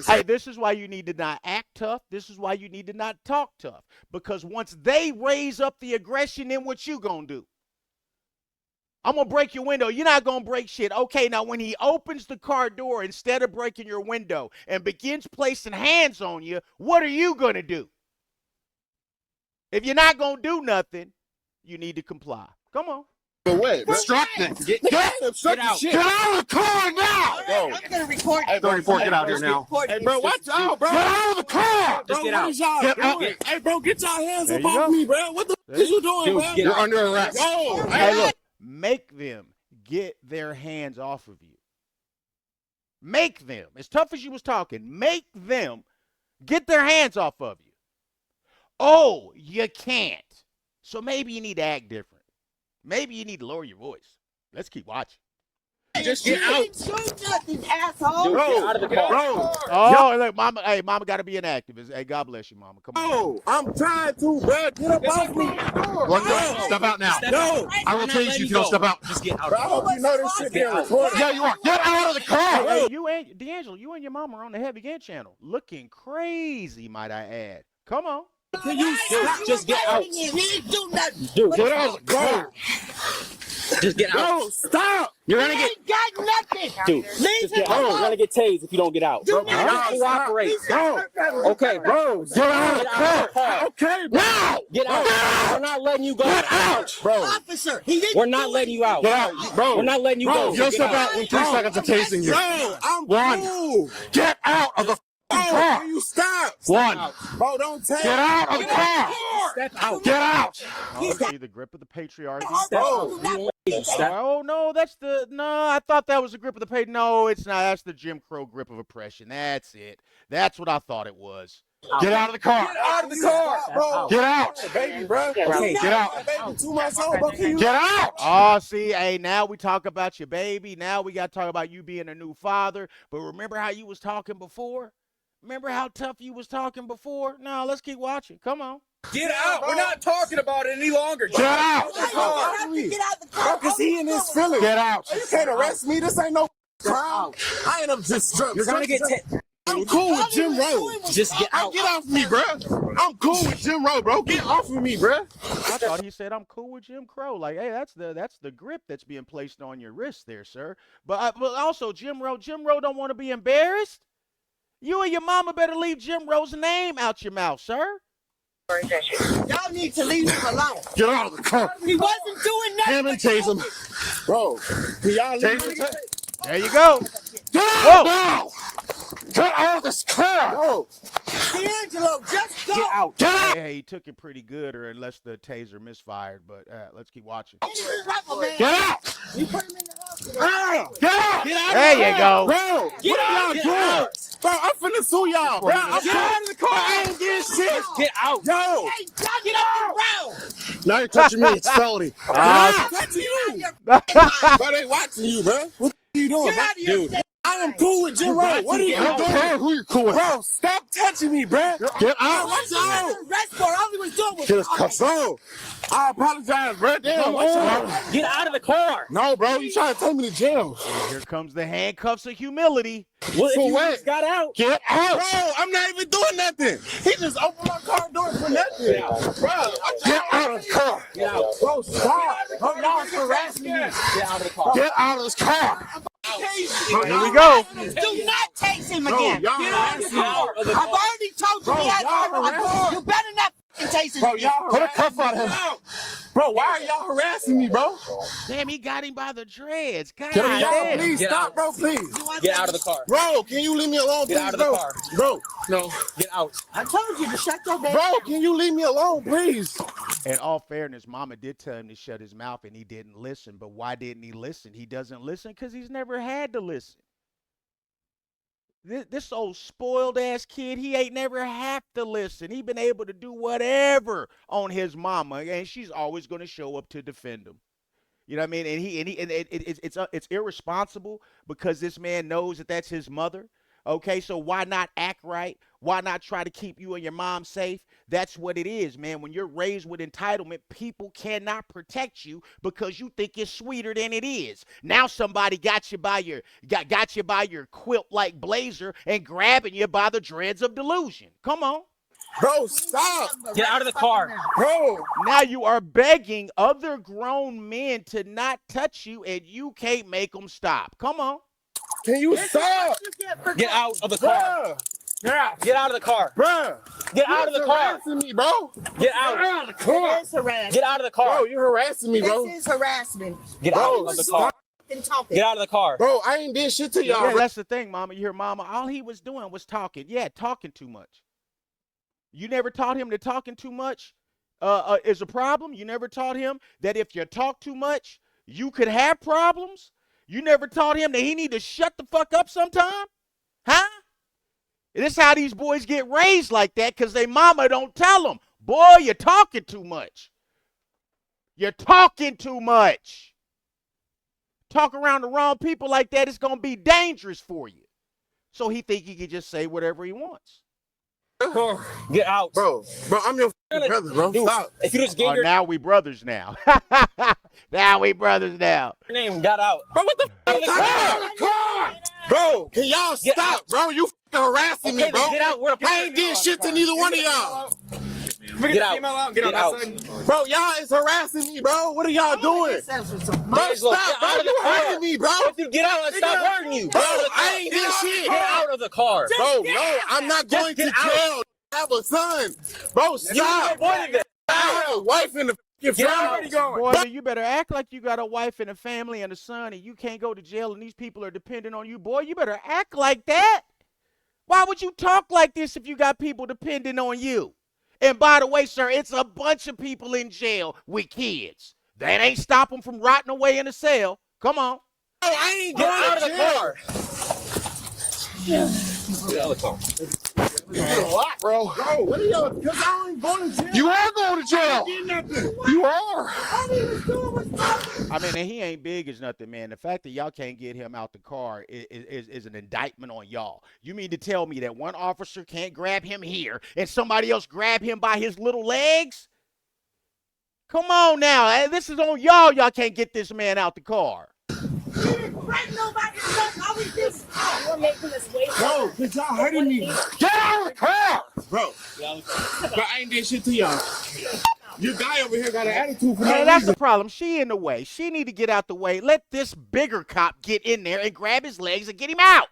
Hey, this is why you need to not act tough. This is why you need to not talk tough. Because once they raise up the aggression, then what you going to do? I'm going to break your window. You're not going to break shit. Okay, now when he opens the car door, instead of breaking your window and begins placing hands on you, what are you going to do? If you're not going to do nothing, you need to comply. Come on. Distracting. Get out. Get out of the car now. I'm going to record. Hey, bro, get out here now. Hey, bro, watch out, bro. Get out of the car. Just get out. Get out. Hey, bro, get your hands There up you off go. me, bro. What the f is you doing, bro? You're under arrest. Hey, look, make them get their hands off of you. Make them, as tough as you was talking, make them get their hands off of you. Oh, you can't. So maybe you need to act different. Maybe you need to lower your voice. Let's keep watching. Just get out. Nothing, asshole. Get out of the car. Oh, look, mama. Hey, mama got to be an activist. Hey, God bless you, mama. Come on. Oh, I'm trying to, bro. Get up off me. Step out now. No. I will tase you if you don't step out. Just get out. Bro, I hope you know this shit being recorded. Yeah, you are. Get out of the car. Hey, you ain't D'Angelo. You and your mama are on the Heavy Game channel, looking crazy, might I add. Come on. Can you just get out? He ain't do nothing. Dude, Get out of the car. just get out. No, stop. You're He gonna get. ain't got nothing. Dude, Leave just him get out. You're alone. gonna get tased if you don't get out. Do Just not cooperate. Okay, Bro, Get out of the car. okay, bro. Now. get out. We're not letting you go. Get out. Bro, Officer, he didn't We're do not letting you out. Get out. Bro. We're not letting you go. You'll Get step out. out in 3 seconds of tasing you. bro, I'm One. cool. Get out of the Bro, car. can you stop? One. Bro, don't take. Get out of the car. Step out. Get out. Oh, see the grip of the patriarchy. Step out. We won't let you step. Oh no, I thought that was the grip of the page. No, it's not. That's the Jim Crow grip of oppression. That's it. That's what I thought it was. Get out of the car. Get out of the car, bro. Get out. Baby, bro. Get out. Baby, 2 months old, bro. Can you? Get out. Oh, see, hey, now we talk about your baby. Now we got to talk about you being a new father. But remember how you was talking before? Remember how tough you was talking before? No, let's keep watching. Come on. Get out. We're not talking about it any longer. Get out. Get out the car. Bro, cause he in his feelings. Get out. You can't arrest me. This ain't no crime. I ain't up just struck. You're gonna get tased. I'm cool with Jim Rowe. Just get out. Get off me, bro. I'm cool with Jim Rowe, bro. Get off of me, bro. I thought he said I'm cool with Jim Crow. Like, hey, that's the grip that's being placed on your wrist there, sir. But also Jim Rowe don't want to be embarrassed. You and your mama better leave Jim Rowe's name out your mouth, sir. Y'all need to leave him alone. Get out of the car. He wasn't doing nothing. Him and tase him. Bro, can y'all leave him? There you go. Get out now! Get out of this car! Bro. D'Angelo, just go. Get out. Get out. Hey, he took it pretty good, or unless the taser misfired. But let's keep watching. Get out! You put him in the hospital. Get out! Get out! There you go. Bro, what are y'all doing? Bro, I'm finna sue y'all, bro. Get out of the car. I ain't getting shit. Get out. Yo. Hey, get up and round. Now you're touching me. It's felony. I'm touching you. Bro, they watching you, bro. What are you doing, bro? Dude. I am cool with Jim Rowe. What are you doing? I don't care who you're cool with. Bro, stop touching me, bro. Get out. Watch out. All he was doing was Bro, I apologize, bro. Damn, watch out. Get out of the car. No, bro. You trying to take me to jail. And here comes the handcuffs of humility. Well, For if what? you just got out. Get out. Bro, I'm not even doing nothing. He just opened my car door for nothing. Bro, get out of the car. Get out. Bro, stop. Oh, y'all harassing me. Get out of the car. Get out of this car. Here we go. Do not chase him again. Y'all harassing me. I've already told you he has a You better not chase him. Bro, y'all put a cuff on him. Bro, why are y'all harassing me, bro? Damn, he got him by the dreads. God Can y'all damn. please Get stop, out. bro, please? Get out of the car. Bro, can you leave me alone, please, Get out of the bro? car. Bro, no. Get out. I told you to shut your baby. Bro, can you leave me alone, please? In all fairness, Mama did tell him to shut his mouth, and he didn't listen. But why didn't he listen? He doesn't listen because he's never had to listen. This old spoiled ass kid, he ain't never have to listen. He been able to do whatever on his mama, and she's always going to show up to defend him. You know what I mean? And it's irresponsible because this man knows that that's his mother. Okay, so why not act right? Why not try to keep you and your mom safe? That's what it is, man. When you're raised with entitlement, people cannot protect you because you think it's sweeter than it is. Now somebody got you by your quilt-like blazer and grabbing you by the dreads of delusion. Come on. Bro, stop. Get out of the car. Bro. Now you are begging other grown men to not touch you, and you can't make them stop. Come on. Can you stop? Get out of the car. Yeah. Get out of the car. Bro. Get out of the car. Harassing me, bro. Get out. Get out of the car. This is harassment. Get out of the car. Bro, you're harassing me, bro. This is harassment. Get out of the car. Get out of the car. Bro, I ain't did shit to y'all. Yeah, that's the thing, Mama. You hear Mama? All he was doing was talking. Yeah, talking too much. You never taught him that talking too much is a problem. You never taught him that if you talk too much, you could have problems. You never taught him that he need to shut the fuck up sometime? Huh? This is how these boys get raised like that because their mama don't tell them. Boy, you're talking too much. You're talking too much. Talk around the wrong people like that, it's going to be dangerous for you. So he think he can just say whatever he wants. Get out. Bro, I'm your brother, bro. Dude, Stop. if you just gave your Now we brothers now. Now we brothers now. name, got out. Bro, what the fuck? Get out of the car. Bro, can y'all stop, bro? You harassing me, bro. Get out. I ain't did shit to neither one of y'all. Get out. Get out. Bro, y'all is harassing me, bro. What are y'all doing? Bro, stop, bro. You hurting me, bro. If you get out and stop hurting you. Bro, I ain't did shit. Get out of the car. Bro, no, I'm not going to jail. I have a son. Bro, stop. I have a wife in the family. Boy, you better act like you got a wife and a family and a son and you can't go to jail and these people are dependent on you. Boy, you better act like that. Why would you talk like this if you got people dependent on you? And by the way, sir, it's a bunch of people in jail with kids. That ain't stop them from rotting away in a cell. Come on. Bro, I ain't Get going out to of the jail. car. Get out of the car. What, bro? Bro, what are y'all? Because I ain't going to jail. You are going to jail. You are. I mean, and he ain't big as nothing, man. The fact that y'all can't get him out the car is an indictment on y'all. You mean to tell me that one officer can't grab him here and somebody else grab him by his little legs? Come on now. This is on y'all. Y'all can't get this man out the car. Bro, because y'all hurting me. Get out of the car! Bro, I ain't did shit to y'all. Your guy over here got an attitude for no that's reason. the problem. She in the way. She need to get out the way. Let this bigger cop get in there and grab his legs and get him out.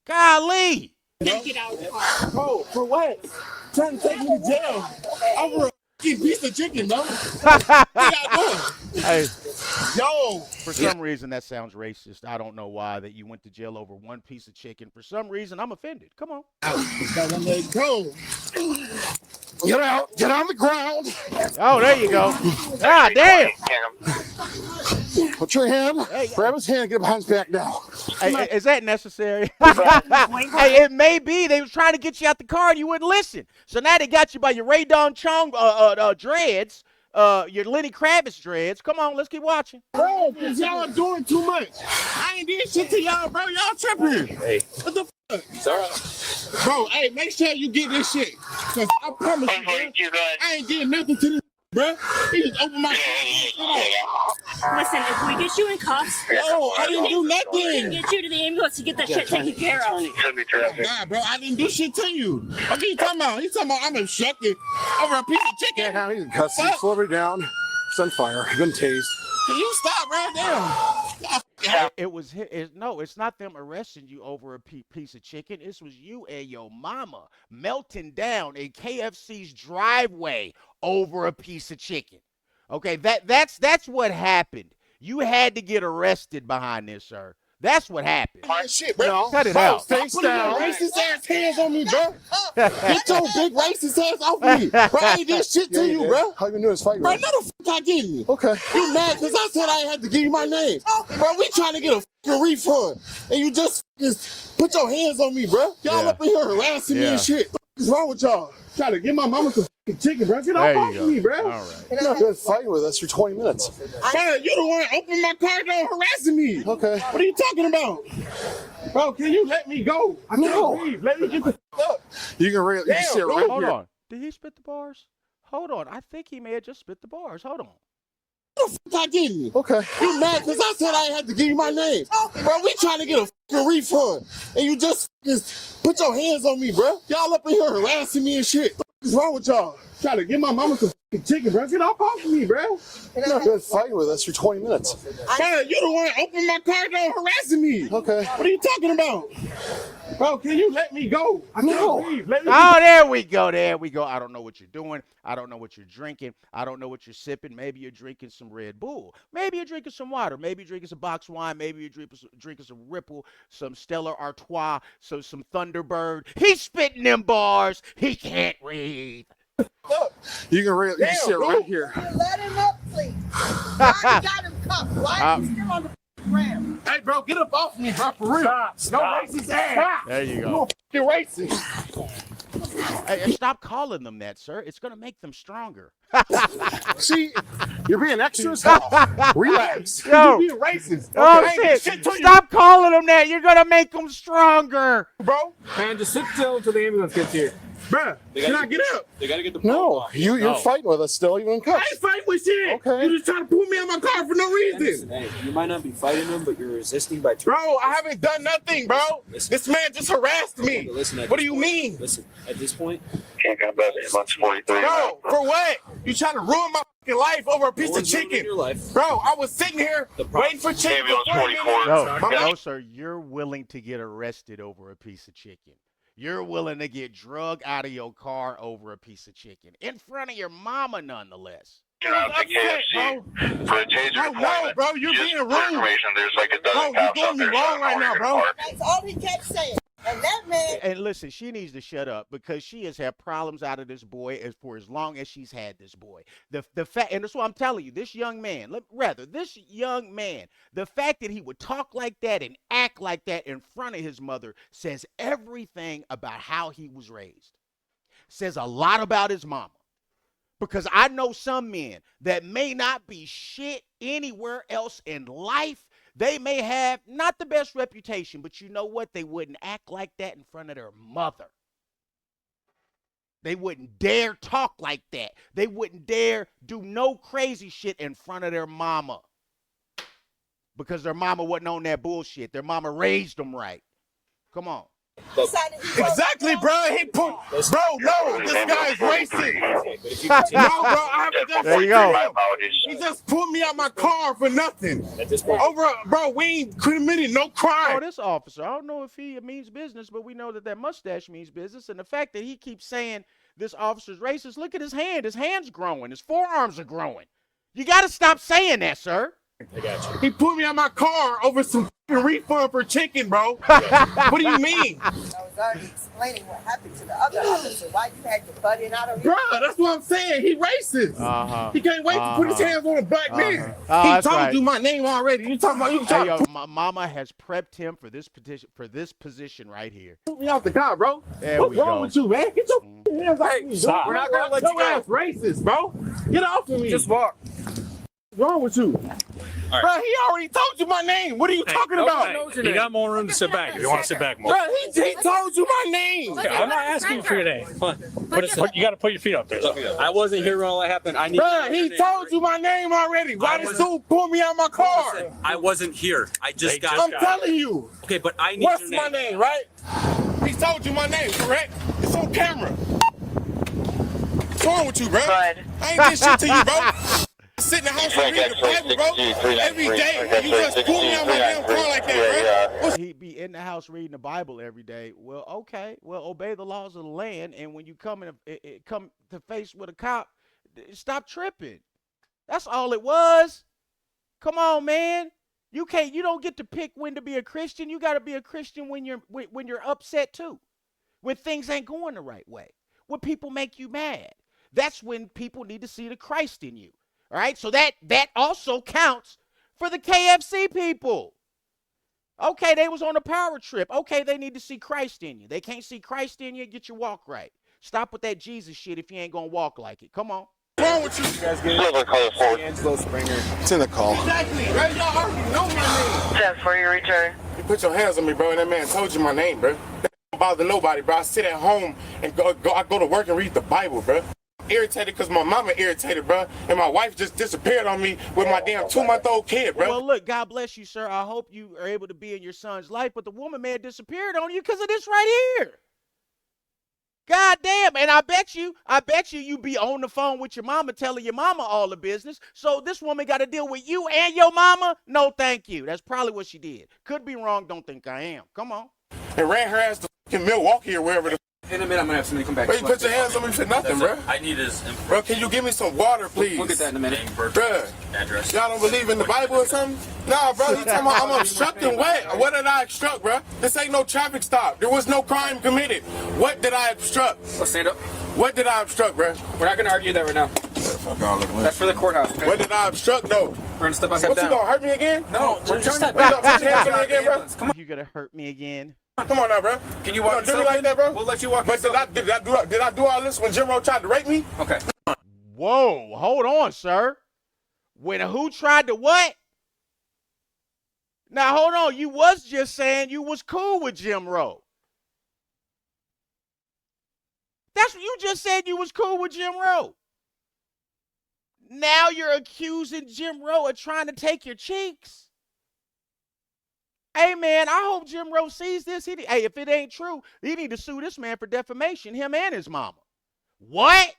Golly. Get out of the car. Bro, for what? trying to take me to jail over a piece of chicken, bro. What y'all doing? Hey, Yo. for some reason that sounds racist. I don't know why that you went to jail over one piece of chicken. For some reason, I'm offended. Come on. Go. Get out. Get on the ground. Oh, there you go. Ah, damn. Put your hand. Grab his hand. Get behind his back now. Hey, is that necessary? Hey, it may be. They was trying to get you out the car and you wouldn't listen. So now they got you by your Ray Don Chong dreads, your Lenny Kravitz dreads. Come on, let's keep watching. Bro, because y'all are doing too much. I ain't did shit to y'all, bro. Y'all tripping. Hey. What the fuck? Sorry. Bro, hey, make sure you get this shit. Because I promise you, bro, I ain't did nothing to this. Bro, he just opened my Listen, if we get you in cuffs, no, I didn't do we nothing. can get you to the ambulance to get that shit taken care of. Nah, bro, I didn't do shit to you. What are you talking about? He's talking about I'm abducted over a piece of chicken. Yeah, now he's in custody. Slow me down. He's on fire. He's been tased. Can you stop right there? No, it's not them arresting you over a piece of chicken. This was you and your mama melting down in KFC's driveway over a piece of chicken. Okay, that's what happened. You had to get arrested behind this, sir. That's what happened. My shit, bro. No. Cut it out. Face down. Racist ass hands on me, bro. Get your big racist ass off me. Bro, I ain't did shit to you, bro. How you been doing this fight, bro? No, the fuck I didn't. Okay. You mad because I said I had to give you my name. Bro, we trying to get a fucking refund. And you just put your hands on me, bro. Y'all up in here harassing me and shit. What's wrong with y'all? Trying to get my mama some fucking chicken, bro. Get off me, bro. All right. You're not going to fight with us for 20 minutes. Man, you the one opening my car door harassing me. Okay. What are you talking about? Bro, can you let me go? I can't breathe. Let me get the fuck up. You can sit right Hold here. on. Did he spit the bars? Hold on. I think he may have just spit the bars. Hold on. What the fuck I didn't? Okay. You mad because I said I had to give you my name. Bro, we trying to get a fucking refund. And you just put your hands on me, bro. Y'all up in here harassing me and shit. What's wrong with y'all? Trying to get my mama some fucking chicken, bro. Get off of me, bro. You're not going to fight with us for 20 minutes. Man, you the one opening my car door harassing me. Okay. What are you talking about? Bro, can you let me go? I can't breathe. Let me There we go. There we go. I don't know what you're doing. I don't know what you're drinking. I don't know what you're sipping. Maybe you're drinking some Red Bull. Maybe you're drinking some water. Maybe you're drinking some box wine. Maybe you're drinking some Ripple, some Stella Artois, some Thunderbird. He's spitting them bars. He can't breathe. You can sit right here. Let him up, please. Why you got him cuffed? Why is he still on the ground? Hey, bro, get up off me, bro, for real. No racist ass. There you go. You're racist. Hey, stop calling them that, sir. It's going to make them stronger. See, you're being extra as hell. Relax. Yo. You're being racist. Oh, Okay? shit. Stop calling them that. You're going to make them stronger. Bro, Man, just sit still until the ambulance gets here. bruh, can I get up? They gotta get the No, you're fighting with us still, even in I cuffs. ain't fighting with shit. Okay. You just trying to pull me out my car for no reason. Hey, you might not be fighting them, but you're resisting by Bro, I haven't done nothing, bro. This man just harassed me. What do you mean? Listen, at this point, Can't come back in months 43. Bro, for what? You trying to ruin my fucking life over a piece of chicken? your life. Bro, I was sitting here waiting for chicken for 40 minutes. No, sir. You're willing to get arrested over a piece of chicken. You're willing to get drug out of your car over a piece of chicken. In front of your mama, nonetheless. Get out the KFC for a taser No, bro, you're being rude. There's like a dozen Bro, you're cops doing out me there. wrong right now, bro. That's all he kept saying. And that man. And listen, she needs to shut up because she has had problems out of this boy for as long as she's had this boy. The fact, and that's what I'm telling you, this young man, this young man, the fact that he would talk like that and act like that in front of his mother says everything about how he was raised. Says a lot about his mama. Because I know some men that may not be shit anywhere else in life. They may have not the best reputation, but you know what? They wouldn't act like that in front of their mother. They wouldn't dare talk like that. They wouldn't dare do no crazy shit in front of their mama. Because their mama wasn't on that bullshit. Their mama raised them right. Come on. Exactly, bro. He put, bro. No, this guy's racist. No, bro. I haven't done There you go. He just pulled me out my car for nothing. Over, bro. We ain't committed no crime. Oh, this officer. I don't know if he means business, but we know that mustache means business, and the fact that he keeps saying this officer's racist. Look at his hand. His hand's growing. His forearms are growing. You got to stop saying that, sir. I got you. He put me on my car over some refund for chicken, bro. What do you mean? I was already explaining what happened to the other officer. Why you had to butt in out of here? Bro, that's what I'm saying. He racist. He can't wait to put his hands on a black man. Oh, he told you my name already. You talking about you? Hey, yo, my mama has prepped him for this position right here. Put me out the car, bro. What's wrong with you, man? Get your hands off me. Stop. We're not gonna let you go. Ass racist, bro. Get off of me. Just walk. What's wrong with you? Right. Bro, he already told you my name. What are you talking about? You got more room to sit back if you want to sit back more. Bro, he told you my name. Okay, I'm not asking you for your name. You got to put your feet up there. I wasn't here when all that happened. Bro, he told you my name already. Why did Sue pull me out my car? Listen, I wasn't here. I just got. I'm telling you. Okay, but I need What's your name. my name, right? He told you my name, correct? It's on camera. What's wrong with you, bro? I ain't did shit to you, bro. I sit in the house and read the Bible, bro, every day. And you just pull me out my damn car like that, bro. He'd be in the house reading the Bible every day. Well, okay. Well, obey the laws of the land, and when you come to face with a cop, stop tripping. That's all it was. Come on, man. You don't get to pick when to be a Christian. You got to be a Christian when you're upset too. When things ain't going the right way. When people make you mad. That's when people need to see the Christ in you. All right, so that also counts for the KFC people. Okay, they was on a power trip. Okay, they need to see Christ in you. They can't see Christ in you, get your walk right. Stop with that Jesus shit if you ain't gonna walk like it. Come on. What's wrong with you? Guys get Angelo Springer. It's in the call. Exactly, right? Y'all already know my name. 10 for your return. You put your hands on me, bro, and that man told you my name, bro. That don't bother nobody, bro. I sit at home and I go to work and read the Bible, bro. Irritated because my mama irritated, bro, and my wife just disappeared on me with my damn 2-month-old kid, bro. Well, look, God bless you, sir. I hope you are able to be in your son's life, but the woman man disappeared on you because of this right here. God damn, and I bet you be on the phone with your mama telling your mama all the business. So this woman got to deal with you and your mama? No, thank you. That's probably what she did. Could be wrong. Don't think I am. Come on. And ran her ass to Milwaukee or wherever the. In a minute, I'm gonna have somebody come back. Bro, you put your hands on me for nothing, bro. I need his information. Bro, can you give me some water, please? We'll get that in a minute. Bro, Address. y'all don't believe in the Bible or something? Nah, bro, you talking about I'm obstructing what? What did I obstruct, bro? This ain't no traffic stop. There was no crime committed. What did I obstruct? Let's stand up. What did I obstruct, bro? We're not gonna argue that right now. That's for the courthouse. Okay? What did I obstruct, though? We're gonna step outside. What, you gonna hurt me again? No, we're just trying to. Put your hands on me again, bro. Come on. You gonna hurt me again? Come on now, bro. Can you walk do me like that, bro? We'll let you walk. But did I do all this when Jimbo tried to rape me? Okay. Whoa, hold on, sir. When who tried to what? Now, hold on. You was just saying you was cool with Jim Rowe. That's what you just said, you was cool with Jim Rowe. Now you're accusing Jim Rowe of trying to take your cheeks. Hey, man, I hope Jim Rowe sees this. Hey, if it ain't true, he need to sue this man for defamation, him and his mama. What?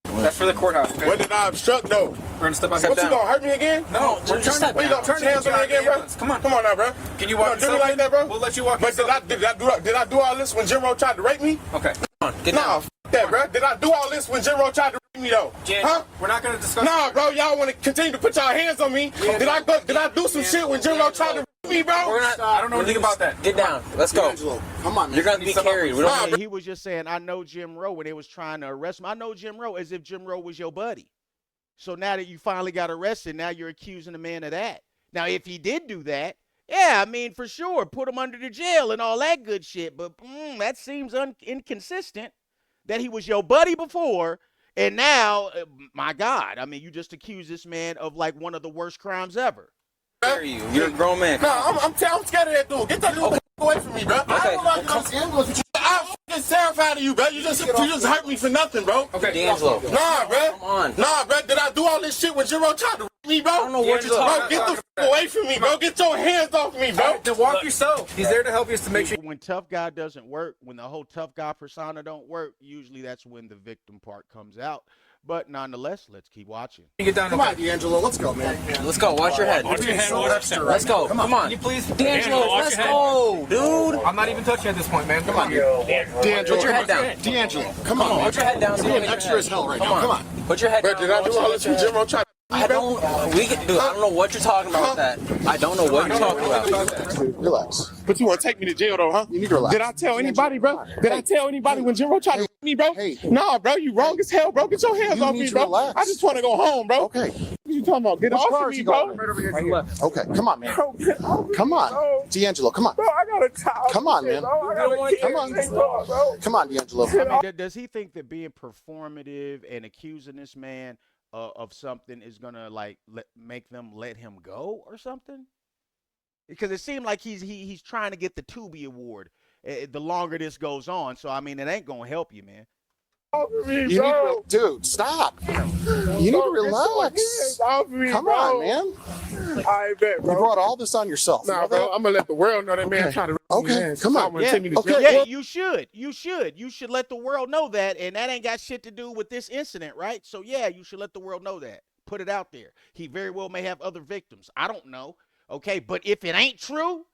That's for the courthouse. Okay? What did I obstruct, though? We're gonna step outside. What, you gonna hurt me again? No, we're trying to. What, you gonna turn your hands on me again, bro? Come on. Come on now, bro. Can you walk? Do me like that, bro? We'll let you walk. But did I do all this when Jim Rowe tried to rape me? Okay. Come on. Get down. Nah, f that, bro. Did I do all this when Jim Rowe tried to rape me, though? Jan, huh? We're not gonna discuss. Nah, bro. Y'all want to continue to put y'all hands on me? Did I do some shit when Jim Rowe tried to rape me, bro? We're not. I don't know anything about that. Get down. Let's go. Come on, man. You're gonna be carried. He was just saying, I know Jim Rowe when they was trying to arrest him. I know Jim Rowe as if Jim Rowe was your buddy. So now that you finally got arrested, now you're accusing the man of that. Now, if he did do that, yeah, I mean, for sure, put him under the jail and all that good shit. But that seems inconsistent that he was your buddy before, and now, my God, I mean, you just accuse this man of like one of the worst crimes ever. You're a grown man. No, I'm scared of that dude. Get that dude away from me, bro. Okay. I'm fucking terrified of you, bro. You just hurt me for nothing, bro. Okay, D'Angelo. Nah, bro. Come on. Nah, bro. Did I do all this shit when Jimbo tried to rape me, bro? I don't know what you're talking about. Bro, get the away from me, bro. Get your hands off me, bro. Then walk yourself. He's there to help you to make sure. When tough guy doesn't work, when the whole tough guy persona don't work, usually that's when the victim part comes out. But nonetheless, let's keep watching. Get down. Come on, D'Angelo. Let's go, man. Let's go. Watch your head. Watch your head. Let's go. Come on. Can you please, D'Angelo, let's go, dude. I'm not even touching at this point, man. Come on. D'Angelo, Put your head down. D'Angelo, come on, man. Put your head down. You're being extra as hell right now. Come on. Put your head down. Did I do all this from Jim Rowe trying? I don't. Dude, I don't know what you're talking about with that. I don't know what you're talking about. Relax. But you want to take me to jail, though, huh? You need to relax. Did I tell anybody, bro? Did I tell anybody when Jim Rowe tried to hit me, bro? Hey. Nah, bro, you wrong as hell, bro. Get your hands You off need me, to bro. relax. I just want to go home, bro. Okay. What you talking about? Get Which off car of is me, he bro. going? Right over here. Okay, come on, man. Bro, get off me, Come on. bro. D'Angelo, come on. Bro, I got a child. Come on, man. Bro, I got a kid. Come on. Bro. Come on, D'Angelo. I mean, does he think that being performative and accusing this man of something is gonna like make them let him go or something? Because it seemed like he's trying to get the Tubi award the longer this goes on. So I mean, it ain't gonna help you, man. You need to, dude, stop. You need to relax. Come on, man. I bet, bro. You brought all this on yourself. Nah, bro, I'm gonna let the world know that man tried to. Okay, come on. Yeah, Okay. yeah, you should. You should let the world know that, and that ain't got shit to do with this incident, right? So yeah, you should let the world know that. Put it out there. He very well may have other victims. I don't know. Okay, but if it ain't true,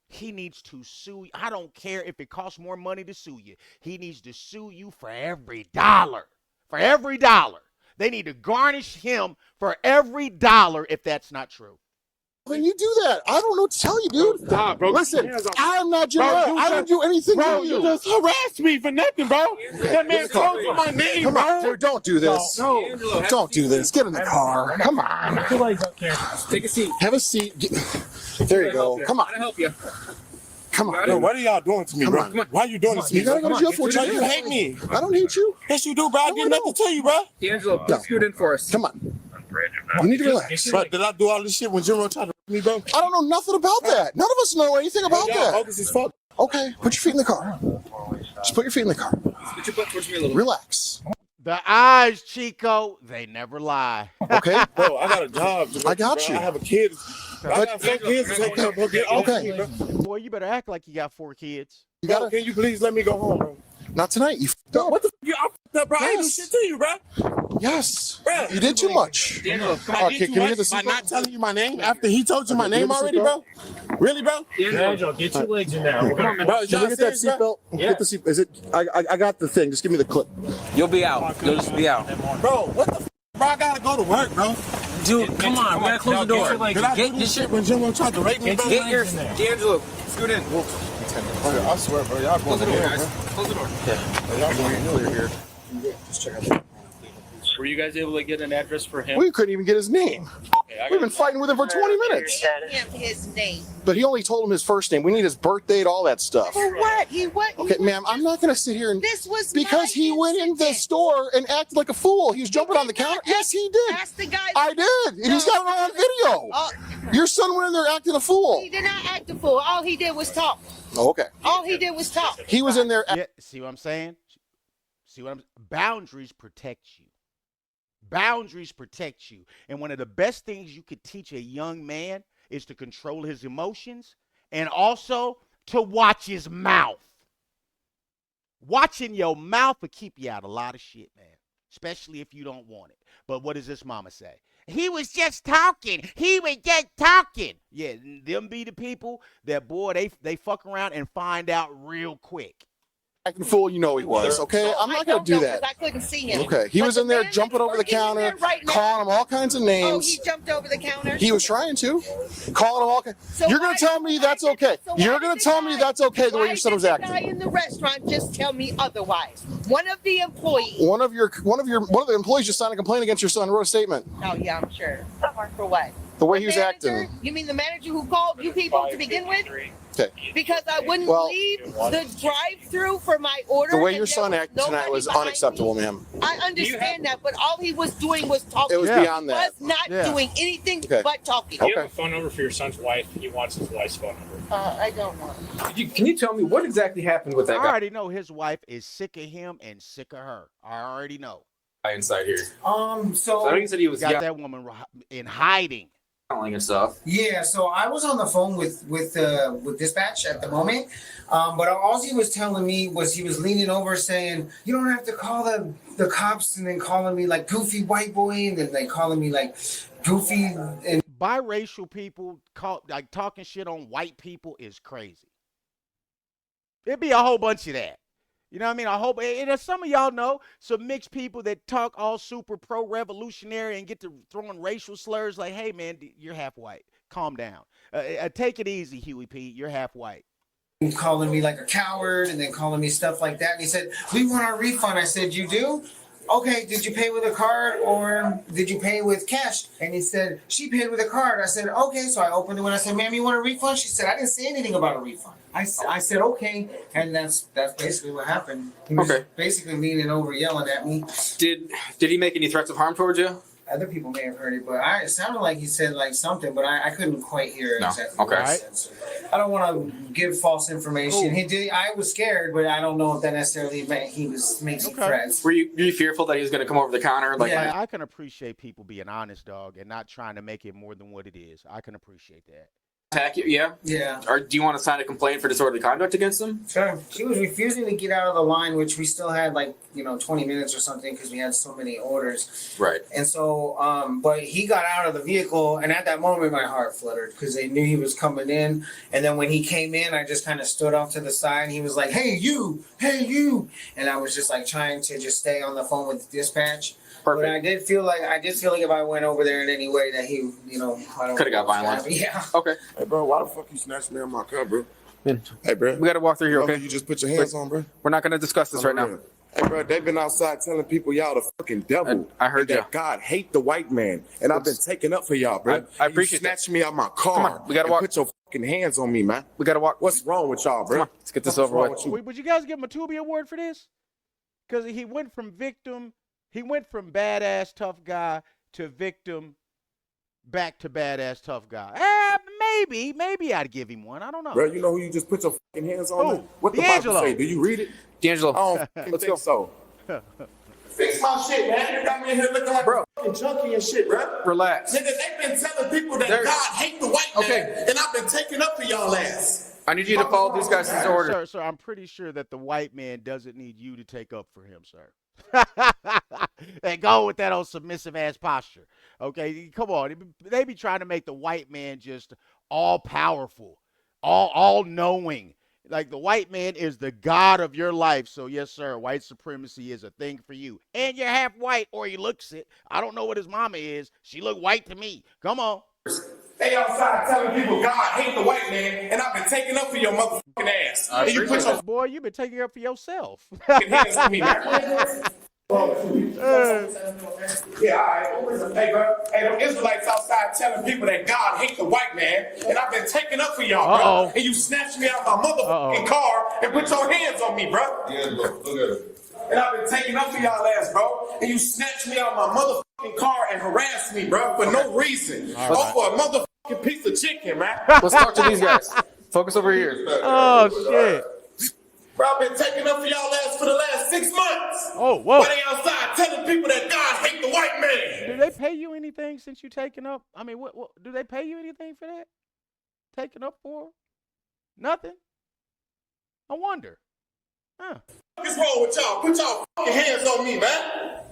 he needs to sue you. I don't care if it costs more money to sue you. He needs to sue you for every dollar. For every dollar. They need to garnish him for every dollar if that's not true. When you do that, I don't know what to tell you, dude. Stop, bro. Listen, I'm not Jim Rowe. I don't do anything bro, to you. You just harassed me for nothing, bro. That man told you my name, Come bro. on, dude, don't do this. No. Don't do this. Get in the car. Come on. Take a seat. Have a seat. There you go. Come on. I'll help you. Come on. Bro, what are y'all doing to me, bro? Why are you doing this to me? You gotta go to jail for it. You hate me. I don't hate you. Yes, you do, bro. I did nothing to you, bro. D'Angelo, please scoot in for us. Come on. You need to relax. Bro, did I do all this shit when Jim Rowe tried to me, bro? I don't know nothing about that. None of us know anything about that. Focus as fuck. Okay, put your feet in the car. Just put your feet in the car. Put your butt towards me a little. Relax. The eyes, Chico, they never lie. Okay? Bro, I got a job. I got you. I have a kid. I got 4 kids to take care of. Bro, get off me, bro. Boy, you better act like you got 4 kids. You gotta. Can you please let me go home, bro? Not tonight. You f***ed up. What the fuck? I f***ed up, bro. I ain't do Yes. shit to you, bro. Yes. Bro. You did too much. D'Angelo, I Okay, did too can we much get the by seatbelt? not telling you my name after he told you my Okay, name get the already, bro? Really, bro? D'Angelo, get your legs in there. Bro, Can we get that seatbelt? Yeah. Get the seat. Is it? I got the thing. Just give me the clip. You'll be out. You'll just be out. Bro, what the f***? Bro, I gotta go to work, bro. Dude, come on. We gotta close the door. Did I do this shit when Jim Rowe tried to rape me, bro? Get your D'Angelo, scoot in. I swear, bro. Y'all going to jail, bro. Close the door. Y'all going to here. Just check out. Were you guys able to get an address for him? We couldn't even get his name. Okay, I We've been got fighting with him for 20 minutes. His name. But he only told him his first name. We need his birth date, all that stuff. For what? He what? Okay, ma'am, I'm not going to sit here and... This was Because he went in the store and acted like a fool. He was jumping on the counter. Yes, he did. Ask the guy. I did. And he's got it on video. Oh, Your son went in there acting a fool. he did not act a fool. All he did was talk. Oh, okay. All he did was talk. He was in there... Yeah, see what I'm saying? See what I'm Boundaries protect you. Boundaries protect you. And one of the best things you could teach a young man is to control his emotions and also to watch his mouth. Watching your mouth will keep you out a lot of shit, man. Especially if you don't want it. But what does this mama say? He was just talking. He was just talking. Yeah, them be the people that, boy, they fuck around and find out real quick. Acting fool, you know he was, okay? I'm not going to do that. I couldn't see him. Okay, he was in there jumping over the counter, calling him all kinds of Oh, names. he jumped over the counter? He was trying to. Calling him all kinds. You're going to tell me that's okay. You're going to tell me that's okay the way your son was acting. Why did the guy in the restaurant just tell me otherwise? One of the employees. One of the employees just signed a complaint against your son, wrote a statement. Oh, yeah, I'm sure. For what? The way he was acting. You mean the manager who called you people to begin with? Okay. Because I wouldn't leave the drive-thru for my order. The way your son acted tonight was unacceptable, ma'am. I understand that, but all he was doing was talking. It was beyond that. He was not doing anything but talking. Do you have a phone number for your son's wife? He wants his wife's phone number. I don't know. Can you tell me what exactly happened with that I guy already know his wife is sick of him and sick of her. I already know. inside here? So I think he said he was Got that woman in hiding. and stuff. Yeah, so I was on the phone with dispatch at the moment, but all he was telling me was he was leaning over saying, "You don't have to call the cops," and then calling me like goofy white boy, and then they calling me like goofy. And biracial people talking shit on white people is crazy. It'd be a whole bunch of that. You know what I mean? I hope, and as some of y'all know, some mixed people that talk all super pro-revolutionary and get to throwing racial slurs like, hey, man, you're half white. Calm down. Take it easy, Huey P. You're half white. Calling me like a coward and then calling me stuff like that. And he said, "We want our refund." I said, "You do? Okay, did you pay with a card or did you pay with cash?" And he said, "She paid with a card." I said, "Okay." So I opened it and I said, "Ma'am, you want a refund?" She said, "I didn't say anything about a refund." I said, "Okay." And that's basically what happened. He was basically leaning over, yelling at me. Did he make any threats of harm towards you? Other people may have heard it, but it sounded like he said like something, but I couldn't quite hear exactly what he said. So I don't want to give false information. He did. I was scared, but I don't know if that necessarily meant he was making threats. Were you fearful that he was going to come over the counter? Like, yeah, I can appreciate people being honest, dog, and not trying to make it more than what it is. I can appreciate that. Attack you? Yeah. Yeah. Or do you want to sign a complaint for disorderly conduct against him? Sure. She was refusing to get out of the line, which we still had 20 minutes or something because we had so many orders. Right. And so, but he got out of the vehicle, and at that moment my heart fluttered because they knew he was coming in. And then when he came in, I just kind of stood off to the side. And he was like, "Hey you, hey you," and I was just like trying to just stay on the phone with dispatch. Perfect. But I did feel like if I went over there in any way that he, could have got violent. Yeah. Okay. Hey, bro, why the fuck you snatched me on my car, bro? Hey, bro. We got to walk through here, okay? You just put your hands on, bro. We're not going to discuss this right now. Hey, bro, they've been outside telling people y'all the fucking devil. I heard that God hate the white man, and I've been taking up for y'all, bro. I appreciate you snatched me out my car. Come on, we got to walk. Put your fucking hands on me, man. We got to walk. What's wrong with y'all, bro? Come on, let's get this over with. Would you guys give him a Tubi award for this? Because he went from badass tough guy to victim, back to badass tough guy. Maybe I'd give him one. I don't know. Bro, you know who you just put your fucking hands on? Who? What the Bible say? Do you read it? D'Angelo. Let's go. So. Fix my shit, man. You got me in here looking like a fucking junkie and shit, bro. Relax. Nigga, they've been telling people that God hate the white man, and I've been taking up for y'all ass. I need you to follow these guys' order. Sir, I'm pretty sure that the white man doesn't need you to take up for him, sir. And go with that old submissive ass posture. Okay, come on. They be trying to make the white man just all powerful, all knowing. Like the white man is the god of your life. So yes, sir, white supremacy is a thing for you. And you're half white, or he looks it. I don't know what his mama is. She look white to me. Come on. They outside telling people God hate the white man, and I've been taking up for your motherfucking ass. And you put your boy, you've been taking up for yourself. hands on me, man. Yeah, all right. Hey, bro. Hey, them Israelites outside telling people that God hate the white man, and I've been taking up for y'all, bro. And you snatched me out my motherfucking car and put your hands on me, bro. Yeah, look at it. And I've been taking up for y'all ass, bro. And you snatched me out my motherfucking car and harassed me, bro, for no reason. For a motherfucking piece of chicken, man. Let's talk to these guys. Focus over here. Oh, shit. Bro, I've been taking up for y'all ass for the last 6 months. Oh, whoa. Why they outside telling people that God hate the white man? Do they pay you anything since you taking up? I mean, what do they pay you anything for that? Taking up for? Nothing? I wonder. Huh. What's wrong with y'all? Put y'all fucking hands on me, man.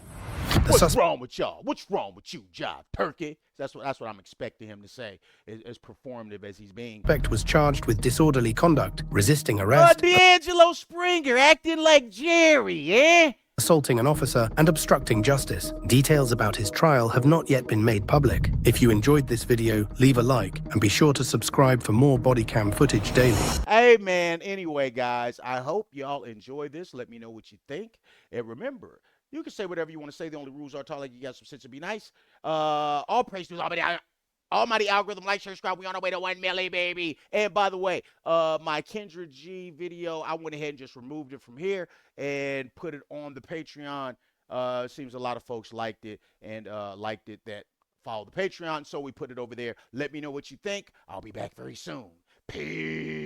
What's wrong with y'all? What's wrong with you, Jive Turkey? That's what I'm expecting him to say, as performative as he's being. Suspect was charged with disorderly conduct, resisting arrest, D'Angelo Springer acting like Jerry, eh? assaulting an officer, and obstructing justice. Details about his trial have not yet been made public. If you enjoyed this video, leave a like and be sure to subscribe for more body cam footage daily. Hey, man. Anyway, guys, I hope y'all enjoy this. Let me know what you think. And remember, you can say whatever you want to say. The only rules are like you got some sense to be nice. All praise to Almighty algorithm. Like, share, subscribe. We on our way to 1 million, baby. And by the way, my Kendra G video, I went ahead and just removed it from here and put it on the Patreon. Seems a lot of folks liked it and liked it that follow the Patreon. So we put it over there. Let me know what you think. I'll be back very soon. Peace.